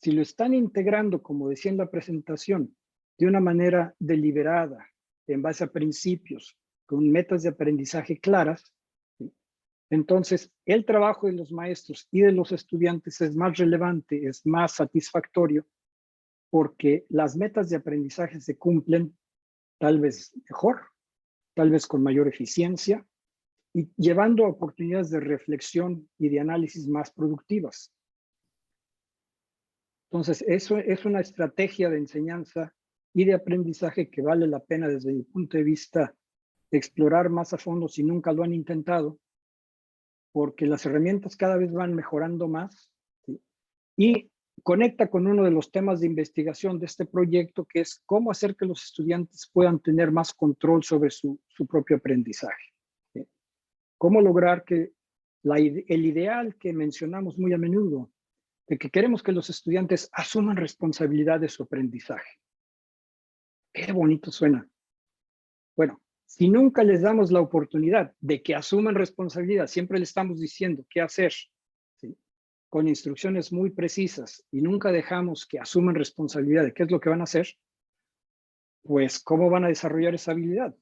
Si lo están integrando, como decía en la presentación, de una manera deliberada, en base a principios, con metas de aprendizaje claras, entonces el trabajo de los maestros y de los estudiantes es más relevante, es más satisfactorio, porque las metas de aprendizaje se cumplen tal vez mejor, tal vez con mayor eficiencia y llevando a oportunidades de reflexión y de análisis más productivas. Entonces, eso es una estrategia de enseñanza y de aprendizaje que vale la pena desde mi punto de vista explorar más a fondo si nunca lo han intentado, porque las herramientas cada vez van mejorando más, ¿sí?, y conecta con uno de los temas de investigación de este proyecto, que es cómo hacer que los estudiantes puedan tener más control sobre su propio aprendizaje, ¿sí? Cómo lograr que el ideal que mencionamos muy a menudo, de que queremos que los estudiantes asuman responsabilidad de su aprendizaje. Qué bonito suena. Bueno, si nunca les damos la oportunidad de que asuman responsabilidad, siempre les estamos diciendo qué hacer, ¿sí?, con instrucciones muy precisas, y nunca dejamos que asuman responsabilidad de qué es lo que van a hacer, pues ¿cómo van a desarrollar esa habilidad?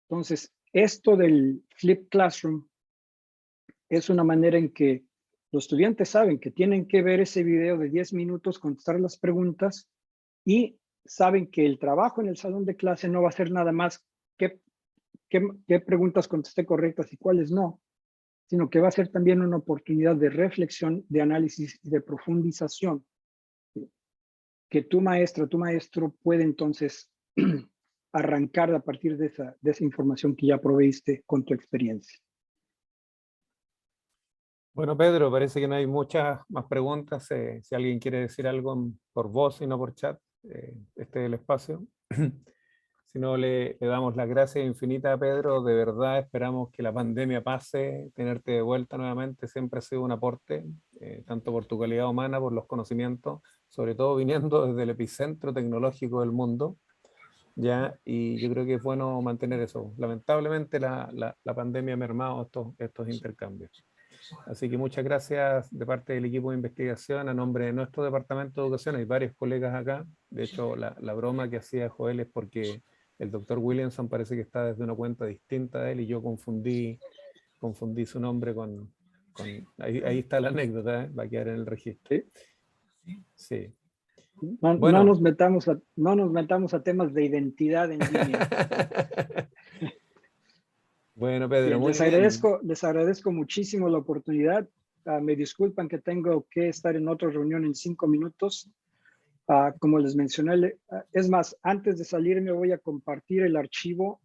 Entonces, esto del Flipped Classroom es una manera en que Los estudiantes saben que tienen que ver ese video de 10 minutos, contestar las preguntas y saben que el trabajo en el salón de clase no va a ser nada más qué preguntas contesté correctas y cuáles no, sino que va a ser también una oportunidad de reflexión, de análisis y de profundización que tu maestra, tu maestro puede entonces arrancar a partir de esa información que ya proveíste con tu experiencia. Bueno, Pedro, parece que no hay muchas más preguntas. Si alguien quiere decir algo por voz y no por chat, este es el espacio. Si no, le damos las gracias infinitas a Pedro. De verdad, esperamos que la pandemia pase, tenerte de vuelta nuevamente. Siempre ha sido un aporte, tanto por tu calidad humana, por los conocimientos, sobre todo viniendo desde el epicentro tecnológico del mundo. ¿Ya? Y yo creo que es bueno mantener eso. Lamentablemente, la pandemia ha mermado estos intercambios. Así que muchas gracias de parte del equipo de investigación a nombre de nuestro departamento de educación. Hay varios colegas acá. De hecho, la broma que hacía Joel es porque el doctor Williamson parece que está desde una cuenta distinta de él y yo confundí su nombre con ahí está la anécdota, va a quedar en el registro. ¿Sí? Sí. No, Bueno. no nos metamos a temas de identidad en línea. Bueno, Pedro, Bien, muy les agradezco muchísimo la oportunidad. Me disculpan que tengo que estar en otra reunión en 5 minutos. Como les mencioné, es más, antes de salir me voy a compartir el archivo,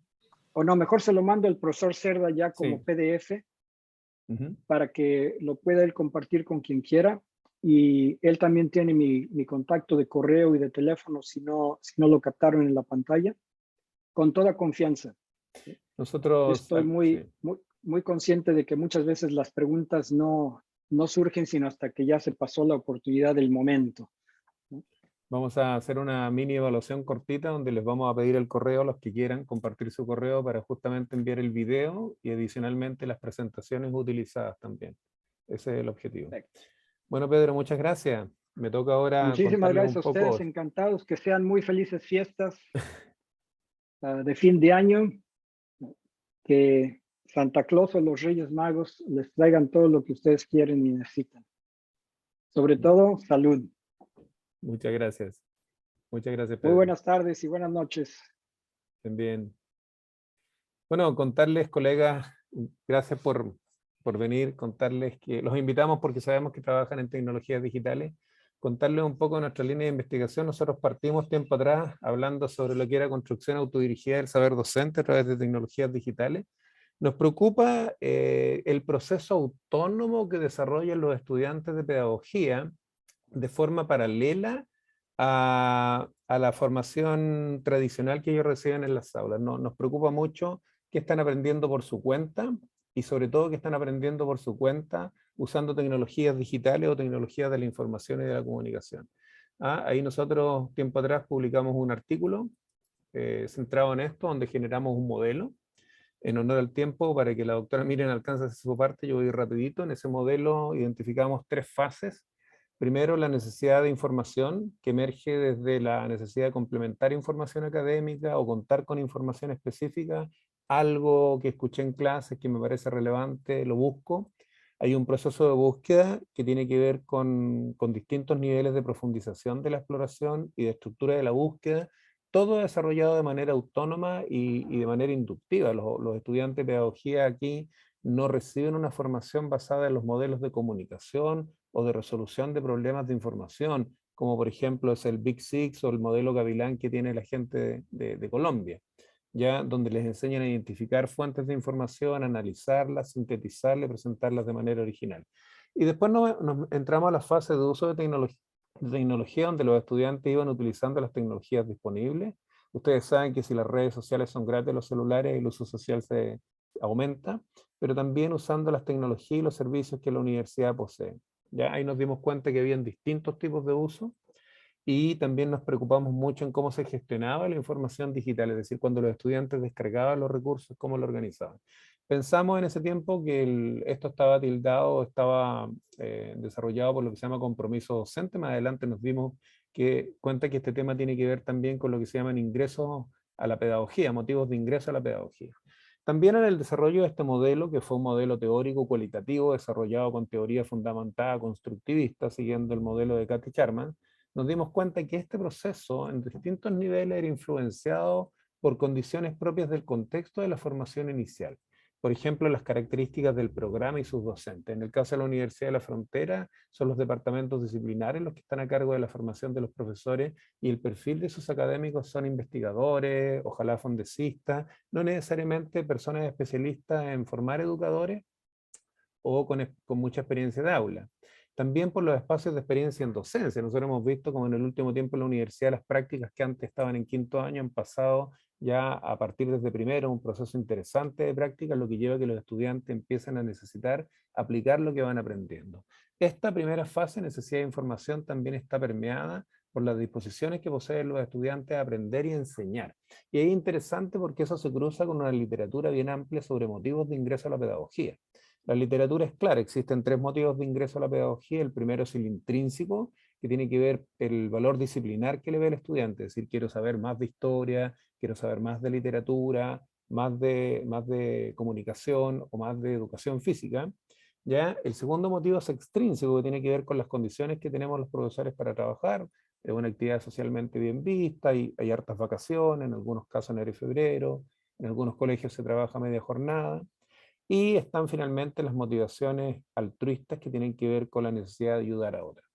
o no, mejor se lo mando al profesor Cerda ya como Sí. PDF, para que lo pueda él compartir con quien quiera. Y él también tiene mi contacto de correo y de teléfono si no lo captaron en la pantalla, con toda confianza. Nosotros Estoy sí. muy consciente de que muchas veces las preguntas no surgen sino hasta que ya se pasó la oportunidad del momento. Vamos a hacer una mini evaluación cortita donde les vamos a pedir el correo a los que quieran compartir su correo para justamente enviar el video y adicionalmente las presentaciones utilizadas también. Ese es el objetivo. Perfecto. Bueno, Pedro, muchas gracias. Me toca ahora muchísimas gracias un a poco... ustedes, encantados, que sean muy felices fiestas de fin de año, que Santa Claus o los Reyes Magos les traigan todo lo que ustedes quieren y necesitan. Sobre todo, salud. Muchas gracias. Muchas gracias, Pedro. Muy buenas tardes y buenas noches. También. Bueno, contarles, colegas, gracias por venir, contarles que los invitamos porque sabemos que trabajan en tecnologías digitales, contarles un poco de nuestra línea de investigación. Nosotros partimos tiempo atrás hablando sobre lo que era construcción autodirigida del saber docente a través de tecnologías digitales. Nos preocupa el proceso autónomo que desarrollan los estudiantes de pedagogía de forma paralela a la formación tradicional que ellos reciben en las aulas. Nos preocupa mucho que están aprendiendo por su cuenta y sobre todo que están aprendiendo por su cuenta usando tecnologías digitales o tecnologías de la información y de la comunicación. Ahí nosotros tiempo atrás publicamos un artículo centrado en esto, donde generamos un modelo en honor al tiempo para que la doctora Miriam alcance a hacer su parte. Yo voy rapidito. En ese modelo identificamos 3 fases. Primero, la necesidad de información que emerge desde la necesidad de complementar información académica o contar con información específica, algo que escuché en clases que me parece relevante, lo busco. Hay un proceso de búsqueda que tiene que ver con distintos niveles de profundización de la exploración y de estructura de la búsqueda, todo desarrollado de manera autónoma y de manera inductiva. Los estudiantes de pedagogía aquí no reciben una formación basada en los modelos de comunicación o de resolución de problemas de información, como por ejemplo es el Big Six o el modelo Gavilán que tiene la gente de Colombia, ya donde les enseñan a identificar fuentes de información, analizarlas, sintetizarlas y presentarlas de manera original. Y después nos entramos a la fase de uso de tecnología donde los estudiantes iban utilizando las tecnologías disponibles. Ustedes saben que si las redes sociales son gratis, los celulares, el uso social se aumenta, pero también usando las tecnologías y los servicios que la universidad posee. ¿Ya? Ahí nos dimos cuenta que habían distintos tipos de uso y también nos preocupamos mucho en cómo se gestionaba la información digital, es decir, cuando los estudiantes descargaban los recursos, cómo lo organizaban. Pensamos en ese tiempo que esto estaba tildado, estaba desarrollado por lo que se llama compromiso docente. Más adelante nos dimos cuenta que este tema tiene que ver también con lo que se llaman ingresos a la pedagogía, motivos de ingreso a la pedagogía. También en el desarrollo de este modelo, que fue un modelo teórico cualitativo desarrollado con teoría fundamentada constructivista, siguiendo el modelo de Cathy Charman, nos dimos cuenta que este proceso en distintos niveles era influenciado por condiciones propias del contexto de la formación inicial. Por ejemplo, las características del programa y sus docentes. En el caso de la Universidad de la Frontera, son los departamentos disciplinares los que están a cargo de la formación de los profesores y el perfil de sus académicos son investigadores, ojalá fondecistas, no necesariamente personas especialistas en formar educadores o con mucha experiencia de aula. También por los espacios de experiencia en docencia. Nosotros hemos visto como en el último tiempo en la universidad las prácticas que antes estaban en quinto año han pasado ya a partir desde primero, un proceso interesante de práctica, lo que lleva a que los estudiantes empiecen a necesitar aplicar lo que van aprendiendo. Esta primera fase, necesidad de información, también está permeada por las disposiciones que poseen los estudiantes a aprender y enseñar. Y es interesante porque eso se cruza con una literatura bien amplia sobre motivos de ingreso a la pedagogía. La literatura es clara, existen 3 motivos de ingreso a la pedagogía. El primero es el intrínseco, que tiene que ver el valor disciplinar que le ve el estudiante, es decir, quiero saber más de historia, quiero saber más de literatura, más de comunicación o más de educación física. ¿Ya? El segundo motivo es extrínseco, que tiene que ver con las condiciones que tenemos los profesores para trabajar. Es una actividad socialmente bien vista, hay hartas vacaciones, en algunos casos enero y febrero, en algunos colegios se trabaja media jornada. Y están finalmente las motivaciones altruistas que tienen que ver con la necesidad de ayudar a otros.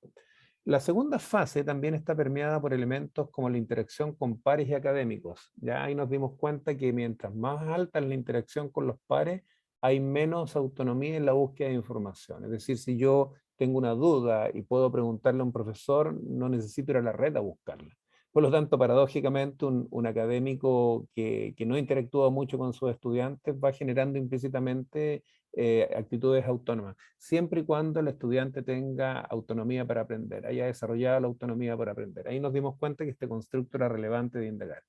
La segunda fase también está permeada por elementos como la interacción con pares y académicos. Ya ahí nos dimos cuenta que mientras más alta es la interacción con los pares, hay menos autonomía en la búsqueda de información. Es decir, si yo tengo una duda y puedo preguntarle a un profesor, no necesito ir a la red a buscarla. Por lo tanto, paradójicamente, un académico que no interactúa mucho con sus estudiantes va generando implícitamente actitudes autónomas, siempre y cuando el estudiante tenga autonomía para aprender, haya desarrollado la autonomía para aprender. Ahí nos dimos cuenta que este constructo era relevante de indagar.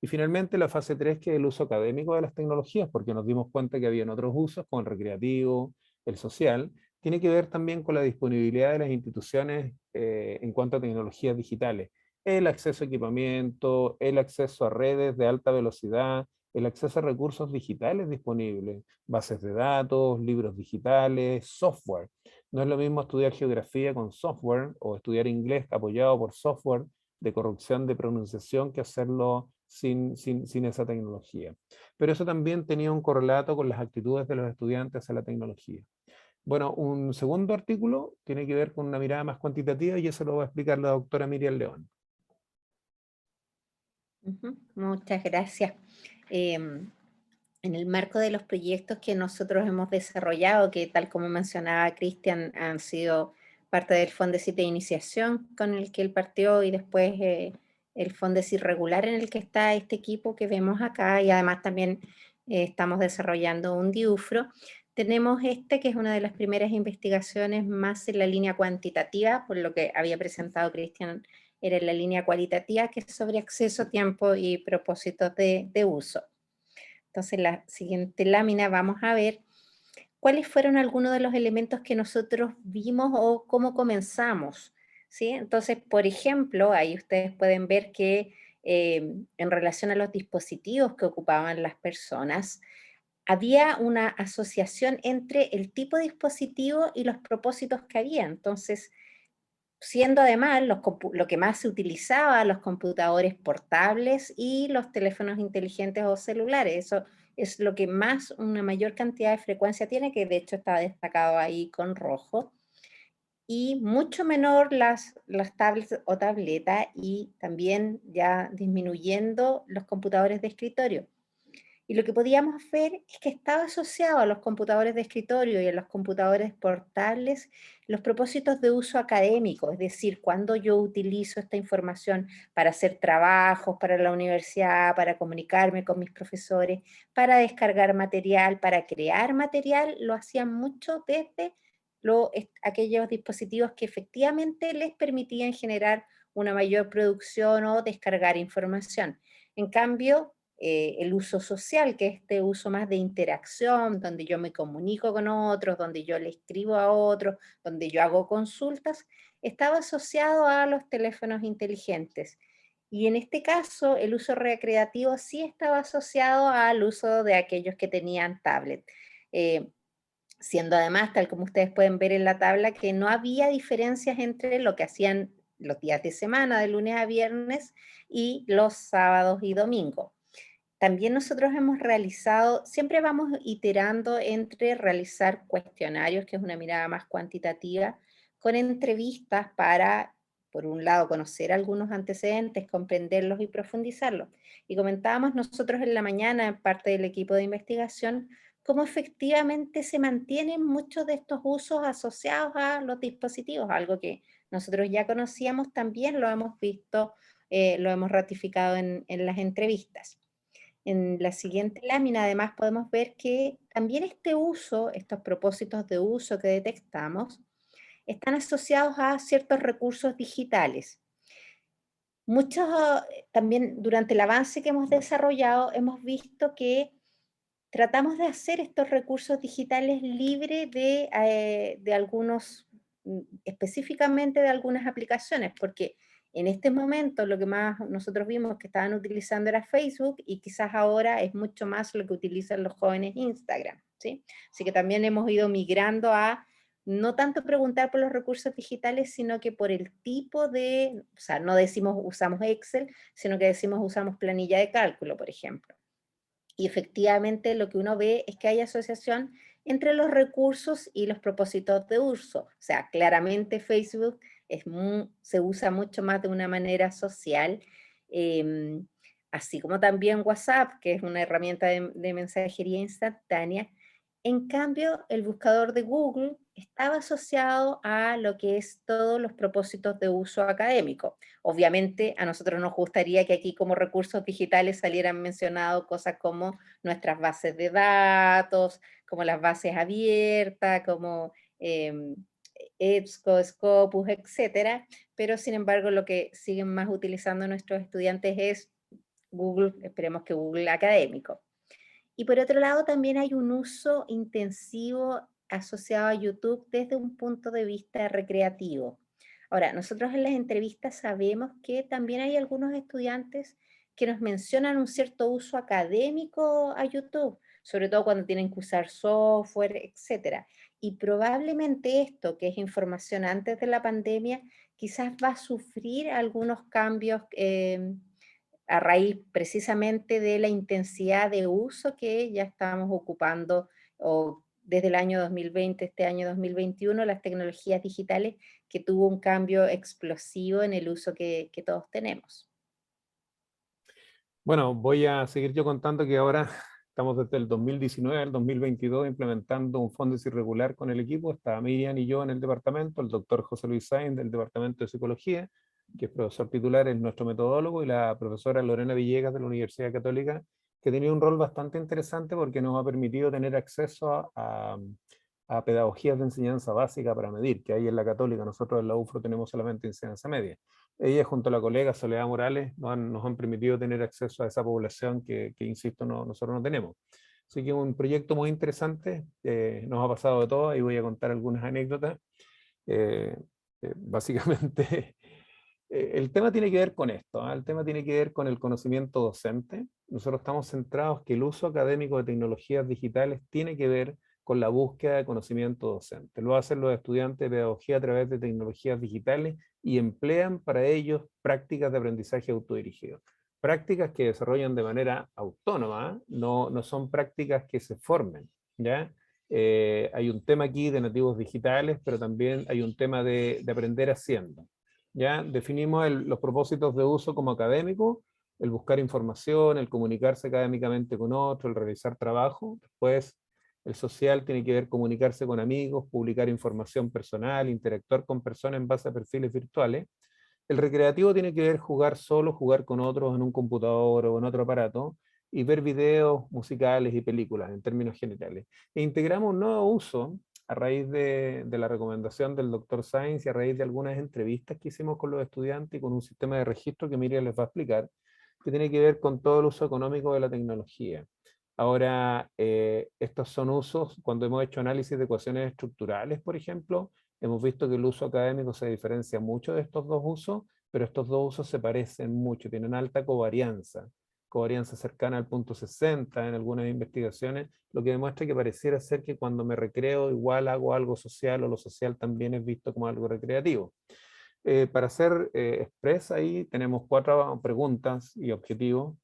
Y finalmente la fase 3, que es el uso académico de las tecnologías, porque nos dimos cuenta que habían otros usos, como el recreativo, el social, tiene que ver también con la disponibilidad de las instituciones en cuanto a tecnologías digitales, el acceso a equipamiento, el acceso a redes de alta velocidad, el acceso a recursos digitales disponibles, bases de datos, libros digitales, software. No es lo mismo estudiar geografía con software o estudiar inglés apoyado por software de corrección de pronunciación que hacerlo sin esa tecnología. Pero eso también tenía un correlato con las actitudes de los estudiantes a la tecnología. Bueno, un segundo artículo tiene que ver con una mirada más cuantitativa y eso lo va a explicar la doctora Miriam León. Muchas gracias. En el marco de los proyectos que nosotros hemos desarrollado, que tal como mencionaba Cristian, han sido parte del Fondesit de Iniciación con el que él partió y después el Fondesit regular en el que está este equipo que vemos acá y además también estamos desarrollando un DIUFRO. Tenemos este que es una de las primeras investigaciones más en la línea cuantitativa, por lo que había presentado Cristian era en la línea cualitativa, que es sobre acceso, tiempo y propósitos de uso. Entonces, en la siguiente lámina vamos a ver cuáles fueron algunos de los elementos que nosotros vimos o cómo comenzamos, ¿sí? Entonces, por ejemplo, ahí ustedes pueden ver que en relación a los dispositivos que ocupaban las personas, había una asociación entre el tipo de dispositivo y los propósitos que había. Entonces, siendo además lo que más se utilizaba, los computadores portables y los teléfonos inteligentes o celulares. Eso es lo que más, una mayor cantidad de frecuencia tiene, que de hecho está destacado ahí con rojo. Y mucho menor las tablets o tabletas y también ya disminuyendo los computadores de escritorio. Y lo que podíamos ver es que estaba asociado a los computadores de escritorio y a los computadores portables los propósitos de uso académico, es decir, cuando yo utilizo esta información para hacer trabajos para la universidad, para comunicarme con mis profesores, para descargar material, para crear material, lo hacían mucho desde aquellos dispositivos que efectivamente les permitían generar una mayor producción o descargar información. En cambio, el uso social, que es este uso más de interacción, donde yo me comunico con otros, donde yo le escribo a otros, donde yo hago consultas, estaba asociado a los teléfonos inteligentes. Y en este caso, el uso recreativo sí estaba asociado al uso de aquellos que tenían tablet. Siendo además, tal como ustedes pueden ver en la tabla, que no había diferencias entre lo que hacían los días de semana, de lunes a viernes, y los sábados y domingos. También nosotros hemos realizado, siempre vamos iterando entre realizar cuestionarios, que es una mirada más cuantitativa, con entrevistas para, por un lado, conocer algunos antecedentes, comprenderlos y profundizarlos. Y comentábamos nosotros en la mañana, en parte del equipo de investigación, cómo efectivamente se mantienen muchos de estos usos asociados a los dispositivos, algo que nosotros ya conocíamos, también lo hemos visto, lo hemos ratificado en las entrevistas. En la siguiente lámina además podemos ver que también este uso, estos propósitos de uso que detectamos, están asociados a ciertos recursos digitales. Muchos, también durante el avance que hemos desarrollado, hemos visto que tratamos de hacer estos recursos digitales libres de algunos, específicamente de algunas aplicaciones, porque en este momento lo que más nosotros vimos que estaban utilizando era Facebook y quizás ahora es mucho más lo que utilizan los jóvenes Instagram, ¿sí? Así que también hemos ido migrando a no tanto preguntar por los recursos digitales, sino que por el tipo de, o sea, no decimos usamos Excel, sino que decimos usamos planilla de cálculo, por ejemplo. Y efectivamente lo que uno ve es que hay asociación entre los recursos y los propósitos de uso. O sea, claramente Facebook se usa mucho más de una manera social, eh, así como también WhatsApp, que es una herramienta de mensajería instantánea. En cambio, el buscador de Google estaba asociado a lo que es todos los propósitos de uso académico. Obviamente, a nosotros nos gustaría que aquí como recursos digitales salieran mencionados cosas como nuestras bases de datos, como las bases abiertas, como EBSCO, Scopus, etcétera, pero sin embargo lo que siguen más utilizando nuestros estudiantes es Google, esperemos que Google académico. Y por otro lado, también hay un uso intensivo asociado a YouTube desde un punto de vista recreativo. Ahora, nosotros en las entrevistas sabemos que también hay algunos estudiantes que nos mencionan un cierto uso académico a YouTube, sobre todo cuando tienen que usar software, etc. Y probablemente esto, que es información antes de la pandemia, quizás va a sufrir algunos cambios a raíz precisamente de la intensidad de uso que ya estamos ocupando o desde el año 2020, este año 2021, las tecnologías digitales, que tuvo un cambio explosivo en el uso que todos tenemos. Bueno, voy a seguir yo contando que ahora estamos desde el 2019 al 2022 implementando un fondo irregular con el equipo. Está Miriam y yo en el departamento, el doctor José Luis Sainz del departamento de psicología, que es profesor titular, es nuestro metodólogo, y la profesora Lorena Villegas de la Universidad Católica, que tenía un rol bastante interesante porque nos ha permitido tener acceso a pedagogías de enseñanza básica para medir, que ahí en la Católica, nosotros en la UFRO tenemos solamente enseñanza media. Ella junto a la colega Soledad Morales nos han permitido tener acceso a esa población que insisto, nosotros no tenemos. Así que un proyecto muy interesante, nos ha pasado de todo, y voy a contar algunas anécdotas. Básicamente, el tema tiene que ver con esto, ¿eh? El tema tiene que ver con el conocimiento docente. Nosotros estamos centrados que el uso académico de tecnologías digitales tiene que ver con la búsqueda de conocimiento docente. Lo hacen los estudiantes de pedagogía a través de tecnologías digitales y emplean para ellos prácticas de aprendizaje autodirigido. Prácticas que desarrollan de manera autónoma, ¿eh? No son prácticas que se formen, ¿ya? Hay un tema aquí de nativos digitales, pero también hay un tema de aprender haciendo. ¿Ya? Definimos los propósitos de uso como académico, el buscar información, el comunicarse académicamente con otro, el realizar trabajo. Después, el social tiene que ver comunicarse con amigos, publicar información personal, interactuar con personas en base a perfiles virtuales. El recreativo tiene que ver jugar solo, jugar con otros en un computador o en otro aparato, y ver videos musicales y películas en términos generales. E integramos un nuevo uso a raíz de la recomendación del doctor Sainz y a raíz de algunas entrevistas que hicimos con los estudiantes y con un sistema de registro que Miriam les va a explicar, que tiene que ver con todo el uso económico de la tecnología. Ahora, estos son usos, cuando hemos hecho análisis de ecuaciones estructurales, por ejemplo, hemos visto que el uso académico se diferencia mucho de estos dos usos, pero estos dos usos se parecen mucho, tienen alta covarianza cercana al punto 60 en algunas investigaciones, lo que demuestra que pareciera ser que cuando me recreo igual hago algo social, o lo social también es visto como algo recreativo. Para ser expresa ahí tenemos 4 preguntas y objetivos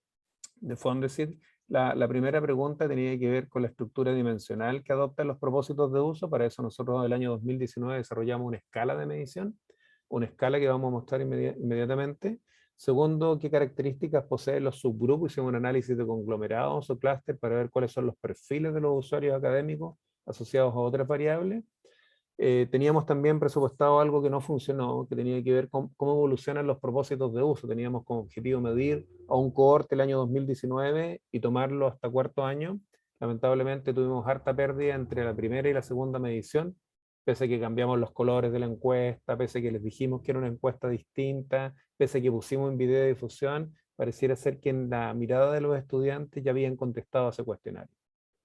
de Fondesit. La primera pregunta tenía que ver con la estructura dimensional que adoptan los propósitos de uso. Para eso nosotros en el año 2019 desarrollamos una escala de medición, una escala que vamos a mostrar inmediatamente. Segundo, qué características poseen los subgrupos. Hicimos un análisis de conglomerados o clústeres para ver cuáles son los perfiles de los usuarios académicos asociados a otras variables. Teníamos también presupuestado algo que no funcionó, que tenía que ver con cómo evolucionan los propósitos de uso. Teníamos como objetivo medir a un cohorte el año 2019 y tomarlo hasta 4.º año. Lamentablemente tuvimos harta pérdida entre la primera y la segunda medición, pese a que cambiamos los colores de la encuesta, pese a que les dijimos que era una encuesta distinta, pese a que pusimos en video de difusión, pareciera ser que en la mirada de los estudiantes ya habían contestado a ese cuestionario.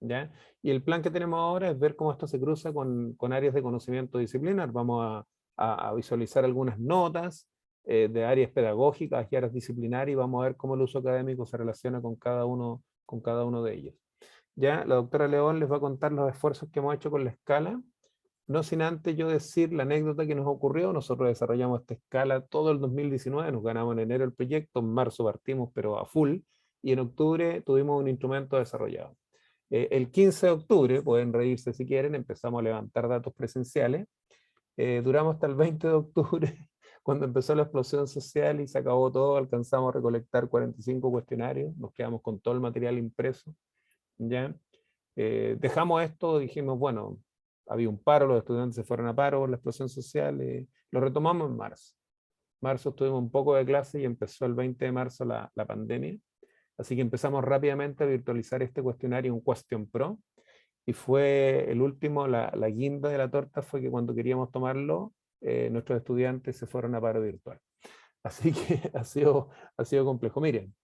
¿Ya? Y el plan que tenemos ahora es ver cómo esto se cruza con áreas de conocimiento disciplinar. Vamos a visualizar algunas notas de áreas pedagógicas y áreas disciplinarias, y vamos a ver cómo el uso académico se relaciona con cada uno de ellos. ¿Ya? La doctora León les va a contar los esfuerzos que hemos hecho con la escala, no sin antes yo decir la anécdota que nos ocurrió. Nosotros desarrollamos esta escala todo el 2019, nos ganamos en enero el proyecto, en marzo partimos pero a full, y en octubre tuvimos un instrumento desarrollado. El 15 de octubre, pueden reírse si quieren, empezamos a levantar datos presenciales. Duramos hasta el 20 de octubre, cuando empezó la explosión social y se acabó todo. Alcanzamos a recolectar 45 cuestionarios, nos quedamos con todo el material impreso. ¿Ya? Dejamos esto, dijimos, bueno, había un paro, los estudiantes se fueron a paro por la explosión social, lo retomamos en marzo. Marzo tuvimos un poco de clase y empezó el 20 de marzo la pandemia. Así que empezamos rápidamente a virtualizar este cuestionario, un Question Pro, y fue el último, la guinda de la torta fue que cuando queríamos tomarlo, nuestros estudiantes se fueron a paro virtual. Así que ha sido complejo. Miren.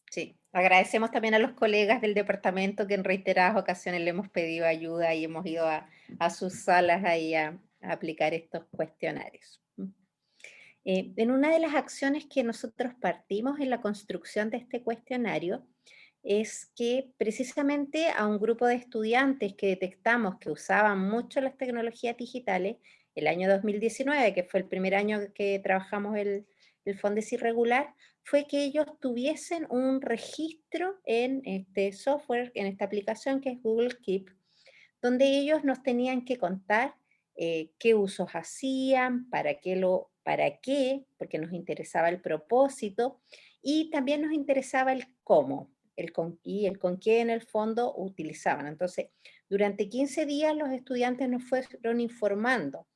Sí, agradecemos también a los colegas del departamento que en reiteradas ocasiones le hemos pedido ayuda y hemos ido a sus salas ahí a aplicar estos cuestionarios. En una de las acciones que nosotros partimos en la construcción de este cuestionario es que precisamente a un grupo de estudiantes que detectamos que usaban mucho las tecnologías digitales, el año 2019, que fue el primer año que trabajamos el Fondesit regular, fue que ellos tuviesen un registro en este software, en esta aplicación que es Google Keep, donde ellos nos tenían que contar qué usos hacían, para qué, porque nos interesaba el propósito, y también nos interesaba el cómo, y el con qué en el fondo utilizaban. Entonces, durante 15 días los estudiantes nos fueron informando,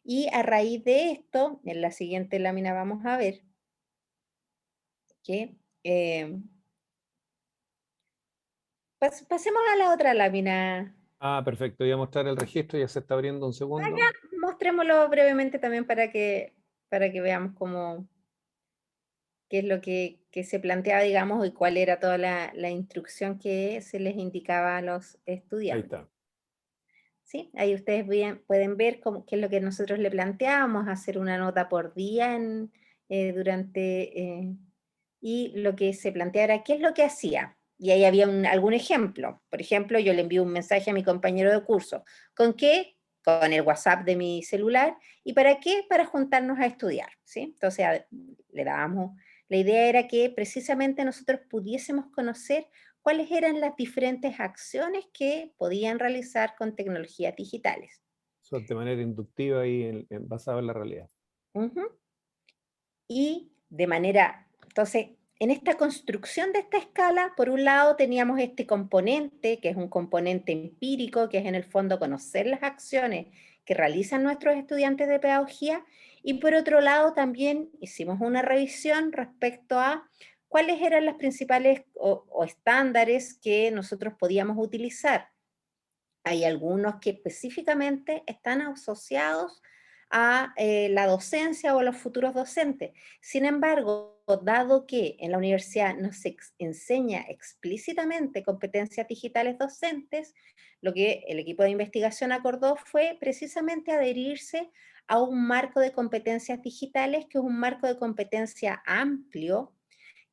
y a raíz de esto, en la siguiente lámina vamos a ver que pasemos a la otra lámina. Perfecto, voy a mostrar el registro, ya se está abriendo, un segundo. Mostrémoslo brevemente también para que veamos qué es lo que se planteaba, digamos, y cuál era toda la instrucción que se les indicaba a los Ahí estudiantes. está. ¿Sí? Ahí ustedes pueden ver qué es lo que nosotros le planteábamos, hacer una nota por día y lo que se planteaba era qué es lo que hacía. Y ahí había algún ejemplo. Por ejemplo, yo le envío un mensaje a mi compañero de curso. ¿Con qué? Con el WhatsApp de mi celular. ¿Y para qué? Para juntarnos a estudiar. ¿Sí? Entonces le dábamos. La idea era que precisamente nosotros pudiésemos conocer cuáles eran las diferentes acciones que podían realizar con tecnologías digitales. Eso de manera inductiva y basada en la realidad. Y de manera, entonces, en esta construcción de esta escala, por un lado teníamos este componente, que es un componente empírico, que es en el fondo conocer las acciones que realizan nuestros estudiantes de pedagogía, y por otro lado también hicimos una revisión respecto a cuáles eran las principales o estándares que nosotros podíamos utilizar. Hay algunos que específicamente están asociados a la docencia o a los futuros docentes. Sin embargo, dado que en la universidad no se enseña explícitamente competencias digitales docentes, lo que el equipo de investigación acordó fue precisamente adherirse a un marco de competencias digitales, que es un marco de competencia amplio,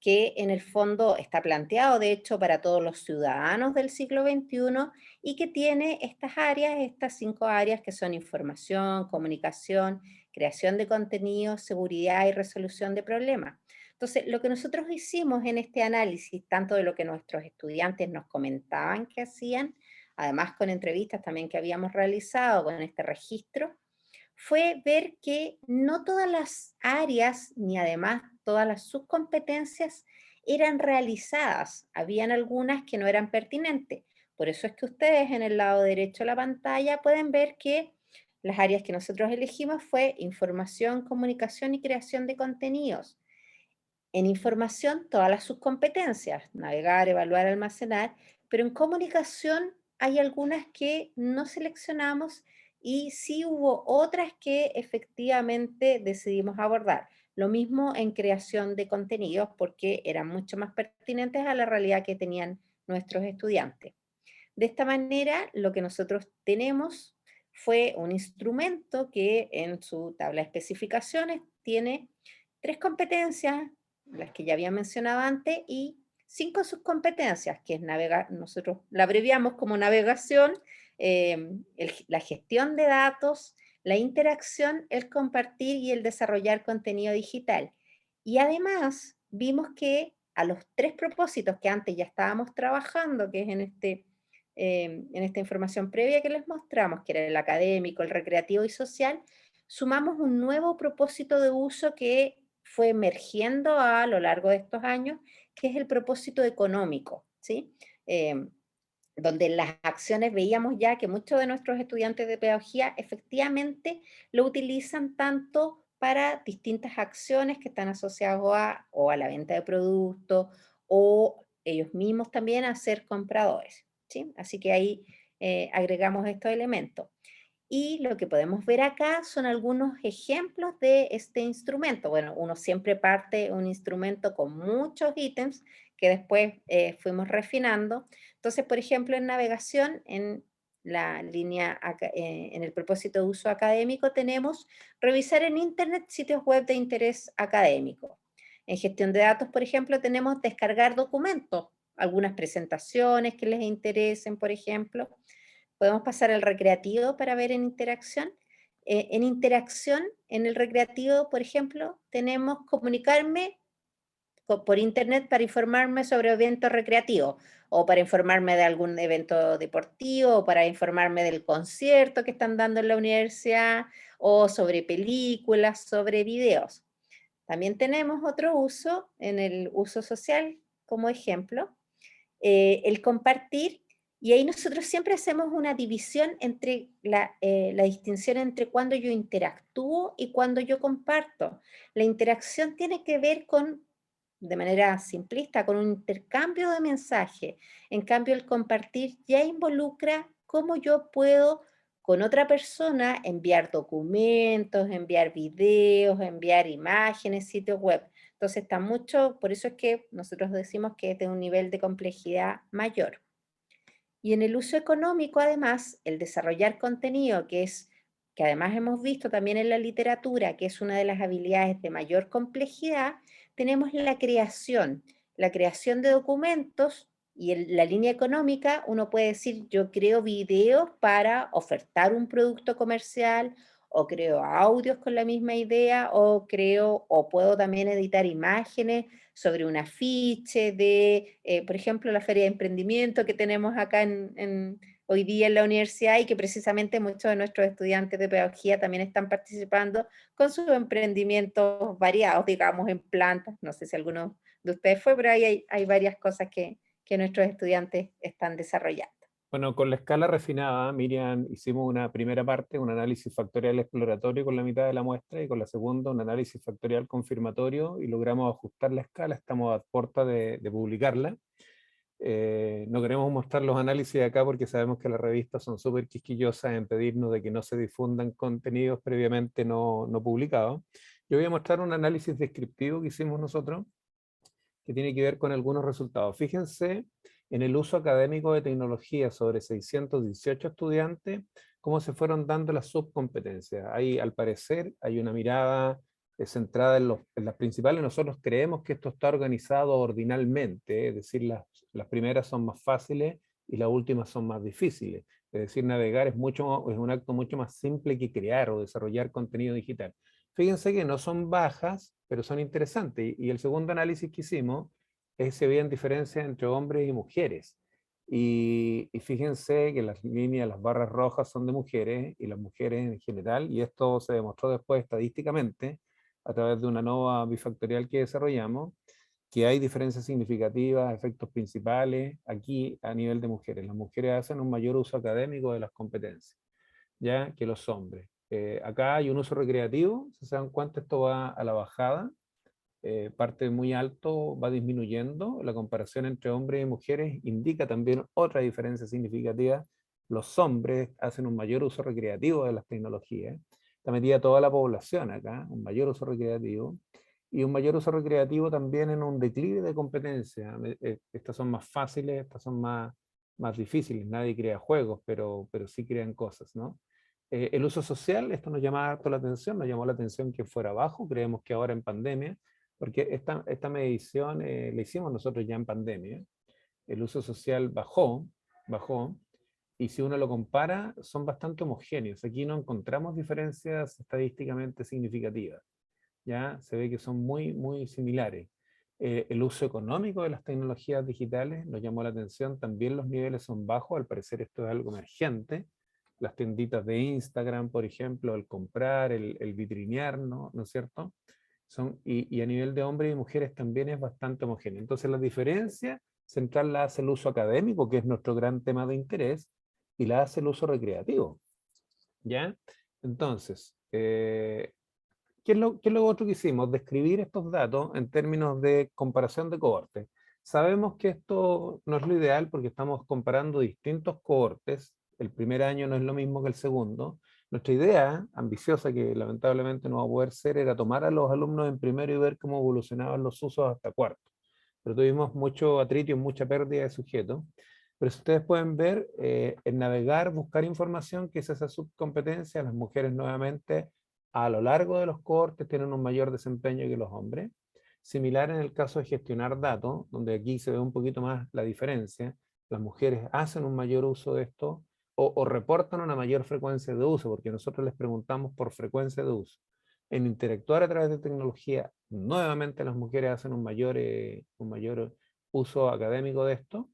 que en el fondo está planteado, de hecho, para todos los ciudadanos del siglo XXI y que tiene estas áreas, estas 5 áreas que son información, comunicación, creación de contenido, seguridad y resolución de problemas. Entonces, lo que nosotros hicimos en este análisis, tanto de lo que nuestros estudiantes nos comentaban que hacían, además con entrevistas también que habíamos realizado con este registro, fue ver que no todas las áreas, ni además todas las subcompetencias eran realizadas. Habían algunas que no eran pertinentes. Por eso es que ustedes en el lado derecho de la pantalla pueden ver que las áreas que nosotros elegimos fue información, comunicación y creación de contenidos. En información, todas las subcompetencias, navegar, evaluar, almacenar, pero en comunicación hay algunas que no seleccionamos y sí hubo otras que efectivamente decidimos abordar. Lo mismo en creación de contenidos porque eran mucho más pertinentes a la realidad que tenían nuestros estudiantes. De esta manera, lo que nosotros tenemos fue un instrumento que en su tabla de especificaciones tiene 3 competencias, las que ya había mencionado antes, y 5 subcompetencias, que es navegar, nosotros la abreviamos como navegación, la gestión de datos, la interacción, el compartir y el desarrollar contenido digital. Y además vimos que a los 3 propósitos que antes ya estábamos trabajando, que es en esta información previa que les mostramos, que era el académico, el recreativo y social, sumamos un nuevo propósito de uso que fue emergiendo a lo largo de estos años, que es el propósito económico, ¿sí? Donde en las acciones veíamos ya que muchos de nuestros estudiantes de pedagogía efectivamente lo utilizan tanto para distintas acciones que están asociadas o a la venta de productos o ellos mismos también a ser compradores, ¿sí? Así que ahí agregamos estos elementos. Y lo que podemos ver acá son algunos ejemplos de este instrumento. Bueno, uno siempre parte un instrumento con muchos ítems que después fuimos refinando. Entonces, por ejemplo, en navegación, en la línea, en el propósito de uso académico, tenemos revisar en Internet sitios web de interés académico. En gestión de datos, por ejemplo, tenemos descargar documentos, algunas presentaciones que les interesen, por ejemplo. Podemos pasar al recreativo para ver en interacción. En interacción, en el recreativo, por ejemplo, tenemos comunicarme por internet para informarme sobre eventos recreativos, o para informarme de algún evento deportivo, o para informarme del concierto que están dando en la universidad, o sobre películas, sobre videos. También tenemos otro uso en el uso social, como ejemplo, el compartir, y ahí nosotros siempre hacemos una división entre la distinción entre cuando yo interactúo y cuando yo comparto. La interacción tiene que ver con, de manera simplista, con un intercambio de mensaje. En cambio, el compartir ya involucra cómo yo puedo con otra persona enviar documentos, enviar videos, enviar imágenes, sitios web. Entonces está mucho, por eso es que nosotros decimos que es de un nivel de complejidad mayor. Y en el uso económico, además, el desarrollar contenido, que además hemos visto también en la literatura, que es una de las habilidades de mayor complejidad, tenemos la creación de documentos, y en la línea económica uno puede decir, yo creo videos para ofertar un producto comercial, o creo audios con la misma idea, o puedo también editar imágenes sobre un afiche de, por ejemplo, la Feria de Emprendimiento que tenemos acá hoy día en la universidad, y que precisamente muchos de nuestros estudiantes de pedagogía también están participando con sus emprendimientos variados, digamos, en plantas. No sé si alguno de ustedes fue, pero ahí hay varias cosas que nuestros estudiantes están desarrollando. Bueno, con la escala refinada, Miriam, hicimos una primera parte, un análisis factorial exploratorio con la mitad de la muestra, y con la segunda un análisis factorial confirmatorio, y logramos ajustar la escala. Estamos a puerta de publicarla. No queremos mostrar los análisis de acá porque sabemos que las revistas son súper quisquillosas en pedirnos de que no se difundan contenidos previamente no publicados. Yo voy a mostrar un análisis descriptivo que hicimos nosotros, que tiene que ver con algunos resultados. Fíjense en el uso académico de tecnología sobre 618 estudiantes, cómo se fueron dando las subcompetencias. Ahí, al parecer, hay una mirada centrada en las principales. Nosotros creemos que esto está organizado ordinalmente, es decir, las primeras son más fáciles y las últimas son más difíciles. Es decir, navegar es un acto mucho más simple que crear o desarrollar contenido digital. Fíjense que no son bajas, pero son interesantes. Y el segundo análisis que hicimos es si se veían diferencias entre hombres y mujeres. Y fíjense que las líneas, las barras rojas son de mujeres y las mujeres en general, y esto se demostró después estadísticamente a través de una nova bifactorial que desarrollamos, que hay diferencias significativas, efectos principales aquí a nivel de mujeres. Las mujeres hacen un mayor uso académico de las competencias, ya que los hombres. Acá hay un uso recreativo, si se dan cuenta esto va a la bajada, parte muy alto, va disminuyendo. La comparación entre hombres y mujeres indica también otra diferencia significativa. Los hombres hacen un mayor uso recreativo de las tecnologías. Está metida toda la población acá, un mayor uso recreativo. Y un mayor uso recreativo también en un declive de competencia. Estas son más fáciles, estas son más difíciles. Nadie crea juegos, pero sí crean cosas, ¿no? El uso social, esto nos llama harto la atención, nos llamó la atención que fuera bajo. Creemos que ahora en pandemia, porque esta medición la hicimos nosotros ya en pandemia, el uso social bajó, y si uno lo compara, son bastante homogéneos. Aquí no encontramos diferencias estadísticamente significativas, ¿ya? Se ve que son muy similares. El uso económico de las tecnologías digitales nos llamó la atención, también los niveles son bajos, al parecer esto es algo emergente. Las tienditas de Instagram, por ejemplo, el comprar, el vitrinear, ¿no es cierto? Y a nivel de hombres y mujeres también es bastante homogéneo. Entonces la diferencia central la hace el uso académico, que es nuestro gran tema de interés, y la hace el uso recreativo, ¿ya? Entonces, ¿qué es lo otro que hicimos? Describir estos datos en términos de comparación de cohortes. Sabemos que esto no es lo ideal porque estamos comparando distintos cohortes. El primer año no es lo mismo que el segundo. Nuestra idea, ambiciosa, que lamentablemente no va a poder ser, era tomar a los alumnos en primero y ver cómo evolucionaban los usos hasta cuarto. Pero tuvimos mucho atrito y mucha pérdida de sujetos. Pero si ustedes pueden ver, en navegar, buscar información, que es esa subcompetencia, las mujeres nuevamente a lo largo de los cohortes tienen un mayor desempeño que los hombres. Similar en el caso de gestionar datos, donde aquí se ve un poquito más la diferencia. Las mujeres hacen un mayor uso de esto o reportan una mayor frecuencia de uso, porque nosotros les preguntamos por frecuencia de uso. En interactuar a través de tecnología, nuevamente las mujeres hacen un mayor uso académico de esto.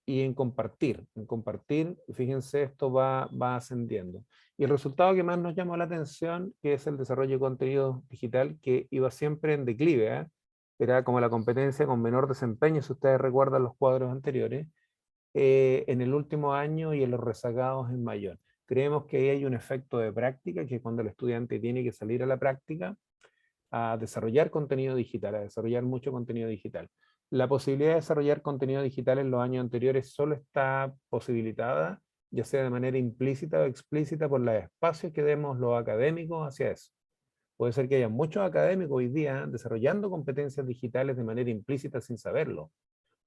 Y en compartir, fíjense, esto va ascendiendo. Y el resultado que más nos llamó la atención, que es el desarrollo de contenido digital, que iba siempre en declive, ¿eh? Era como la competencia con menor desempeño, si ustedes recuerdan los cuadros anteriores, en el último año y en los rezagados en mayor. Creemos que ahí hay un efecto de práctica, que cuando el estudiante tiene que salir a la práctica, a desarrollar contenido digital, a desarrollar mucho contenido digital. La posibilidad de desarrollar contenido digital en los años anteriores solo está posibilitada, ya sea de manera implícita o explícita, por los espacios que demos los académicos hacia eso. Puede ser que haya muchos académicos hoy día desarrollando competencias digitales de manera implícita sin saberlo,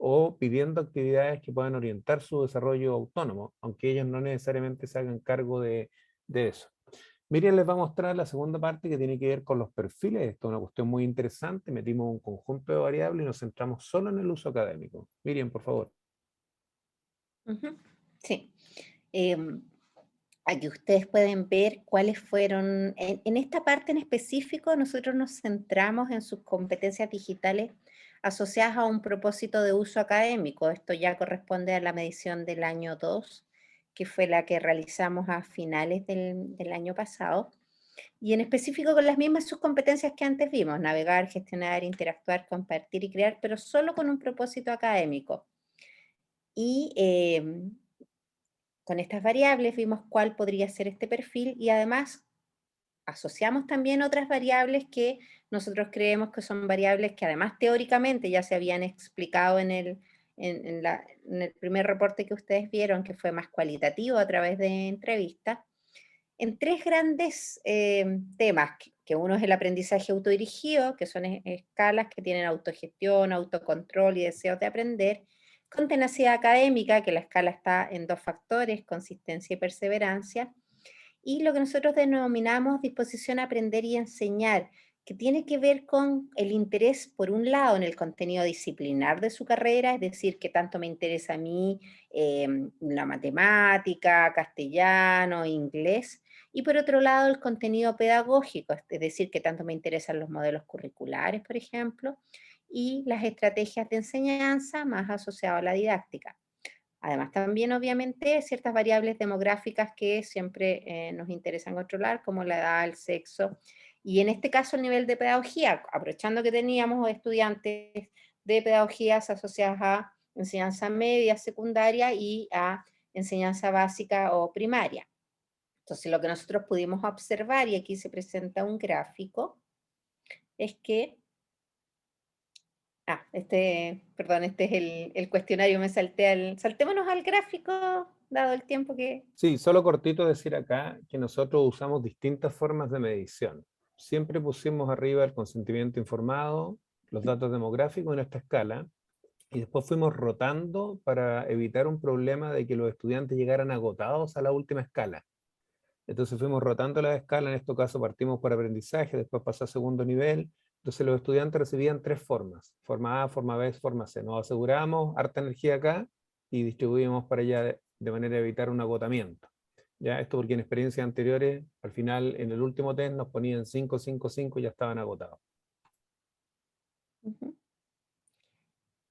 o pidiendo actividades que puedan orientar su desarrollo autónomo, aunque ellos no necesariamente se hagan cargo de eso. Miriam les va a mostrar la segunda parte, que tiene que ver con los perfiles. Esto es una cuestión muy interesante. Metimos un conjunto de variables y nos centramos solo en el uso académico. Miriam, por favor. Sí. Aquí ustedes pueden ver cuáles fueron, en esta parte en específico, nosotros nos centramos en sus competencias digitales asociadas a un propósito de uso académico. Esto ya corresponde a la medición del año 2, que fue la que realizamos a finales del año pasado. Y en específico con las mismas subcompetencias que antes vimos: navegar, gestionar, interactuar, compartir y crear, pero solo con un propósito académico. Y con estas variables vimos cuál podría ser este perfil, y además asociamos también otras variables que nosotros creemos que son variables que además teóricamente ya se habían explicado en en el primer reporte que ustedes vieron, que fue más cualitativo a través de entrevistas, en 3 grandes temas, que uno es el aprendizaje autodirigido, que son escalas que tienen autogestión, autocontrol y deseos de aprender, con tenacidad académica, que la escala está en 2 factores, consistencia y perseverancia, y lo que nosotros denominamos disposición a aprender y enseñar, que tiene que ver con el interés, por un lado, en el contenido disciplinar de su carrera, es decir, que tanto me interesa a mí la matemática, castellano, inglés, y por otro lado, el contenido pedagógico, es decir, que tanto me interesan los modelos curriculares, por ejemplo, y las estrategias de enseñanza más asociadas a la didáctica. Además, también obviamente ciertas variables demográficas que siempre nos interesan controlar, como la edad, el sexo, y en este caso el nivel de pedagogía, aprovechando que teníamos estudiantes de pedagogías asociadas a enseñanza media, secundaria y a enseñanza básica o primaria. Entonces, lo que nosotros pudimos observar, y aquí se presenta un gráfico, es que perdón, este es el cuestionario, saltémonos al gráfico, dado el tiempo que... Sí, solo cortito decir acá que nosotros usamos distintas formas de medición. Siempre pusimos arriba el consentimiento informado, los datos demográficos en esta escala, y después fuimos rotando para evitar un problema de que los estudiantes llegaran agotados a la última escala. Entonces fuimos rotando la escala, en este caso partimos por aprendizaje, después pasó a segundo nivel, entonces los estudiantes recibían 3 formas, forma A, forma B, forma C. Nos aseguramos harta energía acá y distribuimos para allá de manera de evitar un agotamiento. ¿Ya? Esto porque en experiencias anteriores, al final, en el último test nos ponían 5, 5, 5 y ya estaban agotados.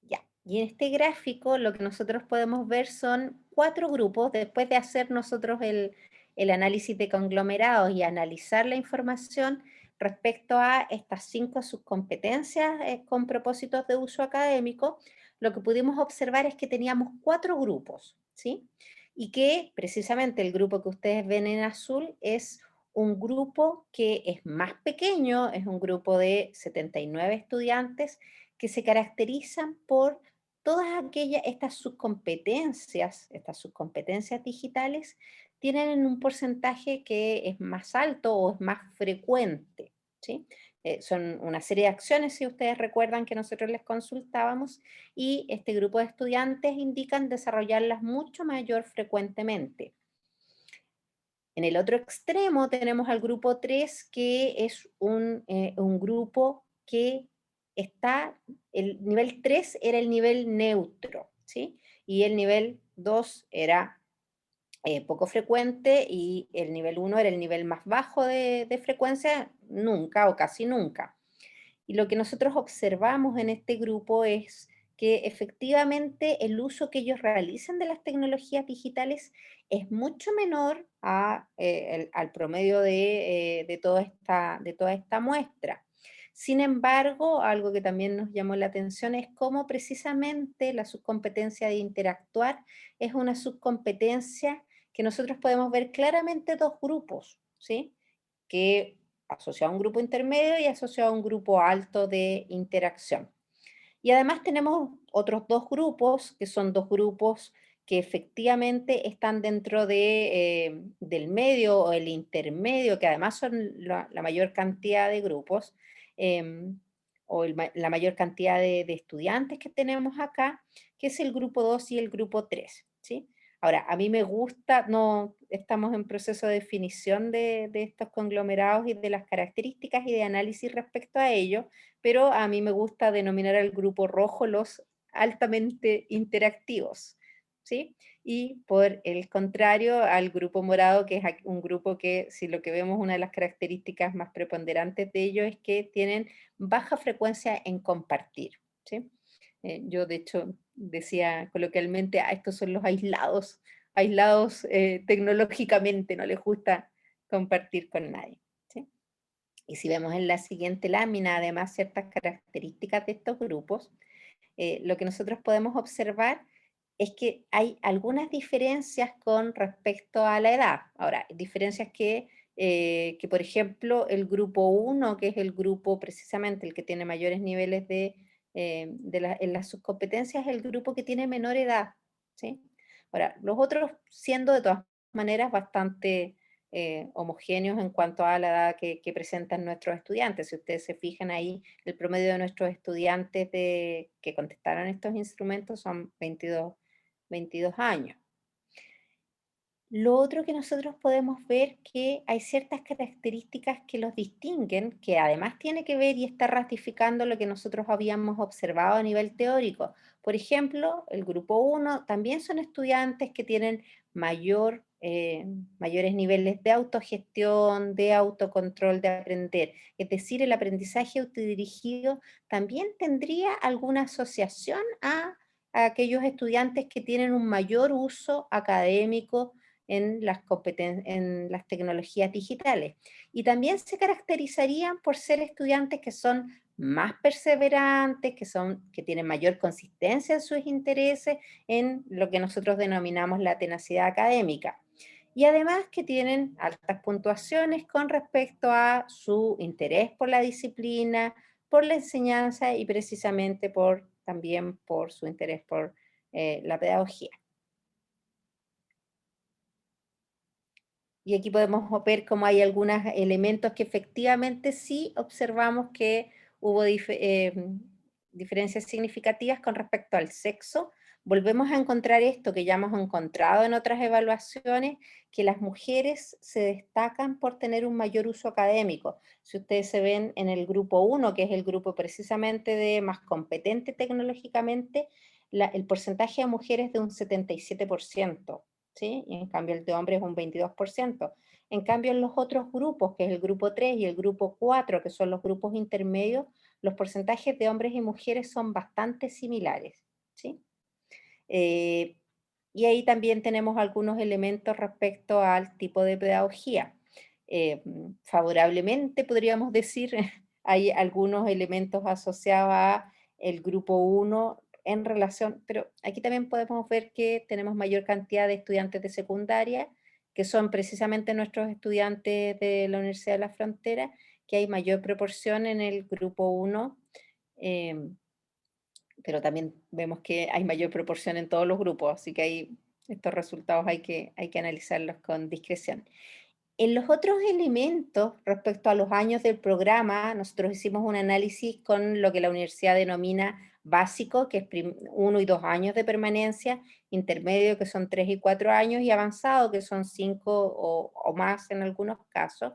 Ya, y en este gráfico lo que nosotros podemos ver son 4 grupos, después de hacer nosotros el análisis de conglomerados y analizar la información respecto a estas 5 subcompetencias con propósitos de uso académico, lo que pudimos observar es que teníamos 4 grupos, ¿sí? Y que precisamente el grupo que ustedes ven en azul es un grupo que es más pequeño, es un grupo de 79 estudiantes, que se caracterizan por todas estas subcompetencias digitales, tienen un porcentaje que es más alto o es más frecuente, ¿sí? Son una serie de acciones, si ustedes recuerdan que nosotros les consultábamos, y este grupo de estudiantes indican desarrollarlas mucho mayor frecuentemente. En el otro extremo tenemos al grupo 3, que es un grupo que el nivel 3 era el nivel neutro, ¿sí? Y el nivel 2 era poco frecuente y el nivel 1 era el nivel más bajo de frecuencia, nunca o casi nunca. Y lo que nosotros observamos en este grupo es que efectivamente el uso que ellos realizan de las tecnologías digitales es mucho menor al promedio de toda esta muestra. Sin embargo, algo que también nos llamó la atención es cómo precisamente la subcompetencia de interactuar es una subcompetencia que nosotros podemos ver claramente 2 grupos, ¿sí? Que asociado a un grupo intermedio y asociado a un grupo alto de interacción. Y además tenemos otros 2 grupos, que son 2 grupos que efectivamente están dentro del medio o el intermedio, que además son la mayor cantidad de grupos, o la mayor cantidad de estudiantes que tenemos acá, que es el grupo 2 y el grupo 3, ¿sí? Ahora, a mí me gusta, no estamos en proceso de definición de estos conglomerados y de las características y de análisis respecto a ello, pero a mí me gusta denominar al grupo rojo los altamente interactivos, ¿sí? Y por el contrario, al grupo morado, que es un grupo que, si lo que vemos, una de las características más preponderantes de ellos es que tienen baja frecuencia en compartir, ¿sí? Yo, de hecho, decía coloquialmente, estos son los aislados tecnológicamente, no les gusta compartir con nadie, ¿sí? Y si vemos en la siguiente lámina, además, ciertas características de estos grupos, lo que nosotros podemos observar es que hay algunas diferencias con respecto a la edad. Ahora, diferencias que por ejemplo, el grupo 1, que es el grupo precisamente el que tiene mayores niveles de en las subcompetencias es el grupo que tiene menor edad, ¿sí? Ahora, los otros siendo de todas maneras bastante homogéneos en cuanto a la edad que presentan nuestros estudiantes. Si ustedes se fijan ahí, el promedio de nuestros estudiantes que contestaron estos instrumentos son 22 años. Lo otro que nosotros podemos ver que hay ciertas características que los distinguen, que además tiene que ver y está ratificando lo que nosotros habíamos observado a nivel teórico. Por ejemplo, el grupo 1 también son estudiantes que tienen mayores niveles de autogestión, de autocontrol, de aprender. Es decir, el aprendizaje autodirigido también tendría alguna asociación a aquellos estudiantes que tienen un mayor uso académico en las tecnologías digitales. Y también se caracterizarían por ser estudiantes que son más perseverantes, que tienen mayor consistencia en sus intereses, en lo que nosotros denominamos la tenacidad académica. Y además que tienen altas puntuaciones con respecto a su interés por la disciplina, por la enseñanza y precisamente también por su interés por la pedagogía. Y aquí podemos ver cómo hay algunos elementos que efectivamente sí observamos que hubo diferencias significativas con respecto al sexo. Volvemos a encontrar esto que ya hemos encontrado en otras evaluaciones, que las mujeres se destacan por tener un mayor uso académico. Si ustedes se ven en el grupo 1, que es el grupo precisamente de más competente tecnológicamente, el porcentaje de mujeres es de un 77%. ¿Sí? Y en cambio el de hombres es un 22%. En cambio en los otros grupos, que es el grupo 3 y el grupo 4, que son los grupos intermedios, los porcentajes de hombres y mujeres son bastante similares, ¿sí? Y ahí también tenemos algunos elementos respecto al tipo de pedagogía. Favorablemente podríamos decir, hay algunos elementos asociados a el grupo 1 en relación, pero aquí también podemos ver que tenemos mayor cantidad de estudiantes de secundaria, que son precisamente nuestros estudiantes de la Universidad de la Frontera, que hay mayor proporción en el grupo 1, pero también vemos que hay mayor proporción en todos los grupos, así que estos resultados hay que analizarlos con discreción. En los otros elementos, respecto a los años del programa, nosotros hicimos un análisis con lo que la universidad denomina básico, que es 1 y 2 años de permanencia, intermedio, que son 3 y 4 años, y avanzado, que son 5 o más en algunos casos.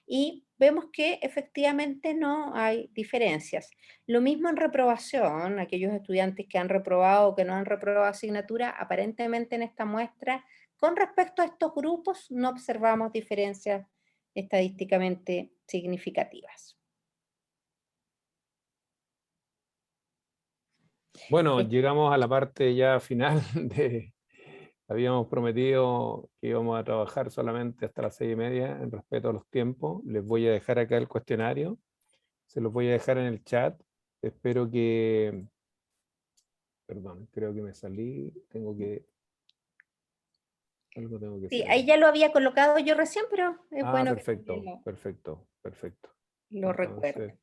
Y vemos que efectivamente no hay diferencias. Lo mismo en reprobación, aquellos estudiantes que han reprobado o que no han reprobado asignatura, aparentemente en esta muestra, con respecto a estos grupos, no observamos diferencias estadísticamente significativas. Bueno, llegamos a la parte ya final de... Habíamos prometido que íbamos a trabajar solamente hasta las 6:30 en respeto a los tiempos. Les voy a dejar acá el cuestionario. Se los voy a dejar en el chat. Espero que... Perdón, creo que me salí. Algo tengo que Sí, hacer. ahí ya lo había colocado yo recién, pero es bueno Perfecto, que perfecto. lo recuerde.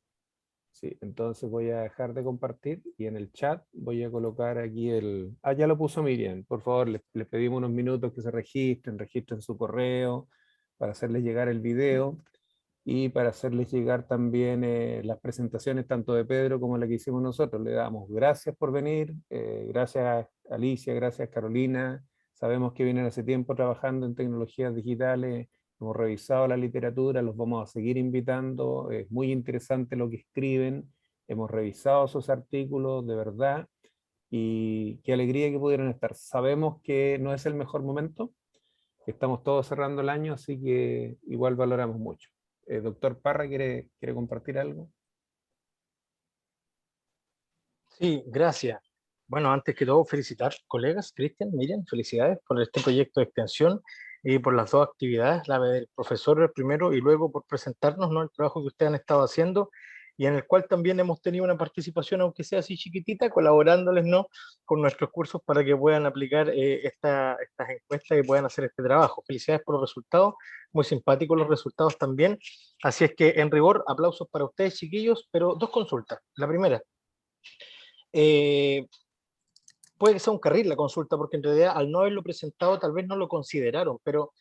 Sí, entonces voy a dejar de compartir y en el chat voy a colocar aquí el... ya lo puso Miriam. Por favor, les pedimos unos minutos que se registren su correo para hacerles llegar el video y para hacerles llegar también las presentaciones tanto de Pedro como la que hicimos nosotros. Le damos gracias por venir, gracias Alicia, gracias Carolina. Sabemos que vienen hace tiempo trabajando en tecnologías digitales. Hemos revisado la literatura, los vamos a seguir invitando, es muy interesante lo que escriben, hemos revisado sus artículos, de verdad, y qué alegría que pudieron estar. Sabemos que no es el mejor momento, estamos todos cerrando el año, así que igual valoramos mucho. Doctor Parra, ¿quiere compartir algo? Sí, gracias. Bueno, antes que todo, felicitar colegas, Cristian, Miriam, felicidades por este proyecto de extensión y por las dos actividades, la del profesor primero y luego por presentarnos, ¿no?, el trabajo que ustedes han estado haciendo y en el cual también hemos tenido una participación, aunque sea así chiquitita, colaborándoles, ¿no?, con nuestros cursos para que puedan aplicar estas encuestas y puedan hacer este trabajo. Felicidades por los resultados, muy simpáticos los resultados también. Así es que, en rigor, aplausos para ustedes, chiquillos, pero dos consultas. La primera, puede que sea un carril la consulta, porque en realidad al no haberlo presentado tal vez no lo consideraron, pero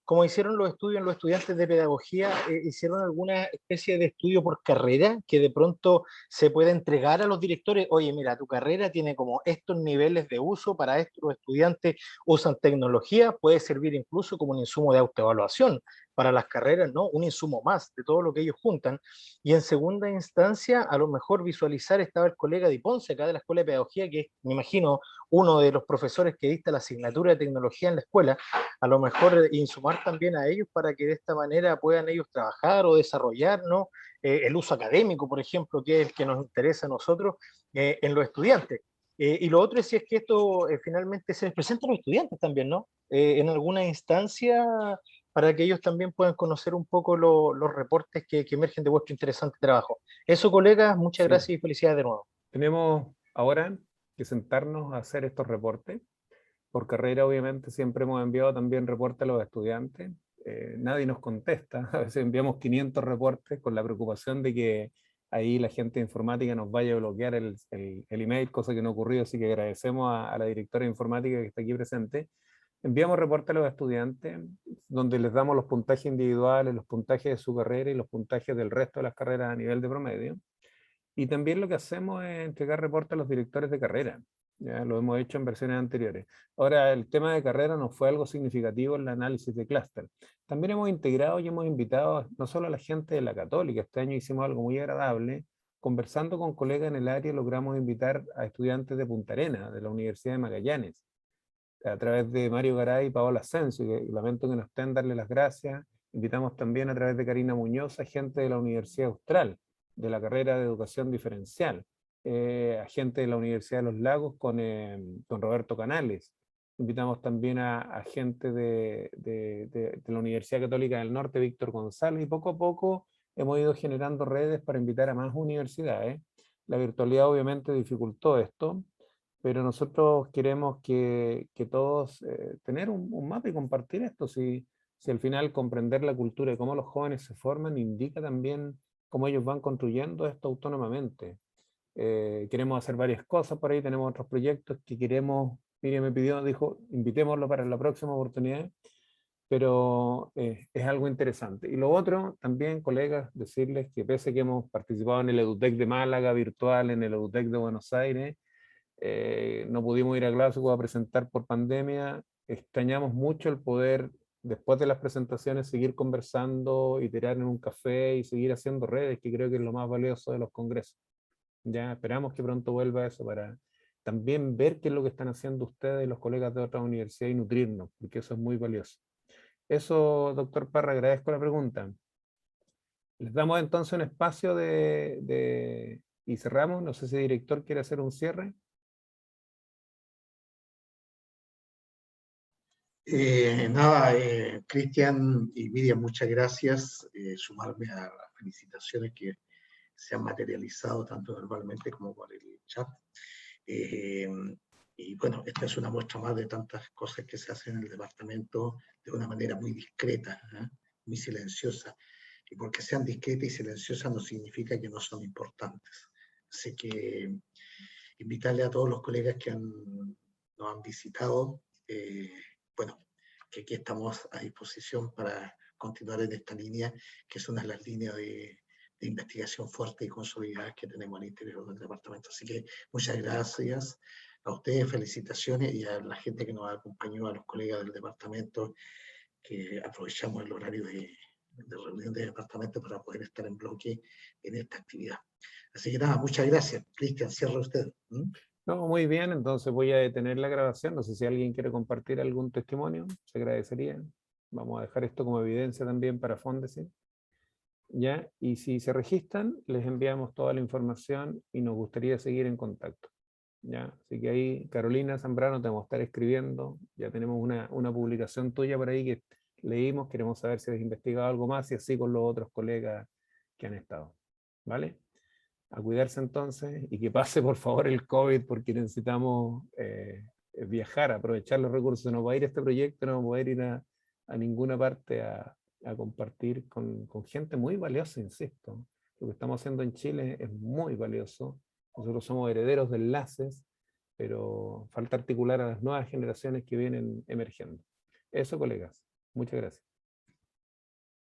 como hicieron los estudios, los estudiantes de pedagogía hicieron alguna especie de estudio por carrera que de pronto se puede entregar a los directores. Oye, mira, tu carrera tiene como estos niveles de uso, para esto los estudiantes usan tecnología, puede servir incluso como un insumo de autoevaluación para las carreras, ¿no? Un insumo más de todo lo que ellos juntan. Y en segunda instancia, a lo mejor visualizar, estaba el colega Di Ponce acá de la Escuela de Pedagogía, que es, me imagino, uno de los profesores que dicta la asignatura de tecnología en la escuela, a lo mejor insumar también a ellos para que de esta manera puedan ellos trabajar o desarrollar, ¿no? El uso académico, por ejemplo, que es el que nos interesa a nosotros en los estudiantes. Y lo otro es si es que esto finalmente se les presenta a los estudiantes también, ¿no? En alguna instancia para que ellos también puedan conocer un poco los reportes que emergen de vuestro interesante trabajo. Eso, colegas, muchas Sí. gracias y felicidades de nuevo. Tenemos ahora que sentarnos a hacer estos reportes. Por carrera, obviamente, siempre hemos enviado también reportes a los estudiantes. Nadie nos contesta. A veces enviamos 500 reportes con la preocupación de que ahí la gente de informática nos vaya a bloquear el email, cosa que no ha ocurrido, así que agradecemos a la directora de informática que está aquí presente. Enviamos reportes a los estudiantes donde les damos los puntajes individuales, los puntajes de su carrera y los puntajes del resto de las carreras a nivel de promedio. Y también lo que hacemos es entregar reportes a los directores de carrera. Ya lo hemos hecho en versiones anteriores. Ahora, el tema de carrera no fue algo significativo en el análisis de clúster. También hemos integrado y hemos invitado no solo a la gente de la Católica, este año hicimos algo muy agradable. Conversando con colegas en el área, logramos invitar a estudiantes de Punta Arenas, de la Universidad de Magallanes, a través de Mario Garay y Paola Asensio, que lamento que no estén, darle las gracias. Invitamos también a través de Karina Muñoz a gente de la Universidad Austral, de la carrera de Educación Diferencial, a gente de la Universidad de Los Lagos con Roberto Canales. Invitamos también a gente de la Universidad Católica del Norte, Víctor González, y poco a poco hemos ido generando redes para invitar a más universidades. La virtualidad obviamente dificultó esto, pero nosotros queremos que todos tener un mapa y compartir esto. Si al final comprender la cultura y cómo los jóvenes se forman indica también cómo ellos van construyendo esto autónomamente. Queremos hacer varias cosas por ahí, tenemos otros proyectos que queremos, Miriam me pidió, dijo, invitémoslo para la próxima oportunidad, pero es algo interesante. Y lo otro, también, colegas, decirles que pese a que hemos participado en el EduTech de Málaga virtual, en el EduTech de Buenos Aires, no pudimos ir a Glasgow a presentar por pandemia, extrañamos mucho el poder, después de las presentaciones, seguir conversando, iterar en un café y seguir haciendo redes, que creo que es lo más valioso de los congresos. Ya esperamos que pronto vuelva eso para también ver qué es lo que están haciendo ustedes y los colegas de otras universidades y nutrirnos, porque eso es muy valioso. Eso, doctor Parra, agradezco la pregunta. Les damos entonces un espacio y cerramos. No sé si el director quiere hacer un cierre. Nada, Cristian y Miriam, muchas gracias. Sumarme a las felicitaciones que se han materializado tanto verbalmente como por el chat. Y bueno, esta es una muestra más de tantas cosas que se hacen en el departamento de una manera muy discreta, muy silenciosa. Y porque sean discretas y silenciosas no significa que no son importantes. Así que invitarle a todos los colegas que nos han visitado, bueno, que aquí estamos a disposición para continuar en esta línea, que es una de las líneas de investigación fuerte y consolidada que tenemos al interior del departamento. Así que muchas gracias a ustedes, felicitaciones, y a la gente que nos acompañó, a los colegas del departamento, que aprovechamos el horario de reunión de departamento para poder estar en bloque en esta actividad. Así que nada, muchas gracias. Cristian, cierra usted. No, muy bien, entonces voy a detener la grabación. No sé si alguien quiere compartir algún testimonio, se agradecería. Vamos a dejar esto como evidencia también para Fondesit. ¿Ya? Y si se registran, les enviamos toda la información y nos gustaría seguir en contacto. ¿Ya? Así que ahí, Carolina Zambrano, te vamos a estar escribiendo. Ya tenemos una publicación tuya por ahí que leímos. Queremos saber si has investigado algo más y así con los otros colegas que han estado. ¿Vale? A cuidarse entonces y que pase por favor el COVID, porque necesitamos viajar, aprovechar los recursos. No va a ir este proyecto, no va a ir a ninguna parte a compartir con gente muy valiosa, insisto. Lo que estamos haciendo en Chile es muy valioso Nosotros somos herederos de enlaces, pero falta articular a las nuevas generaciones que vienen emergiendo. Eso, colegas. Muchas gracias.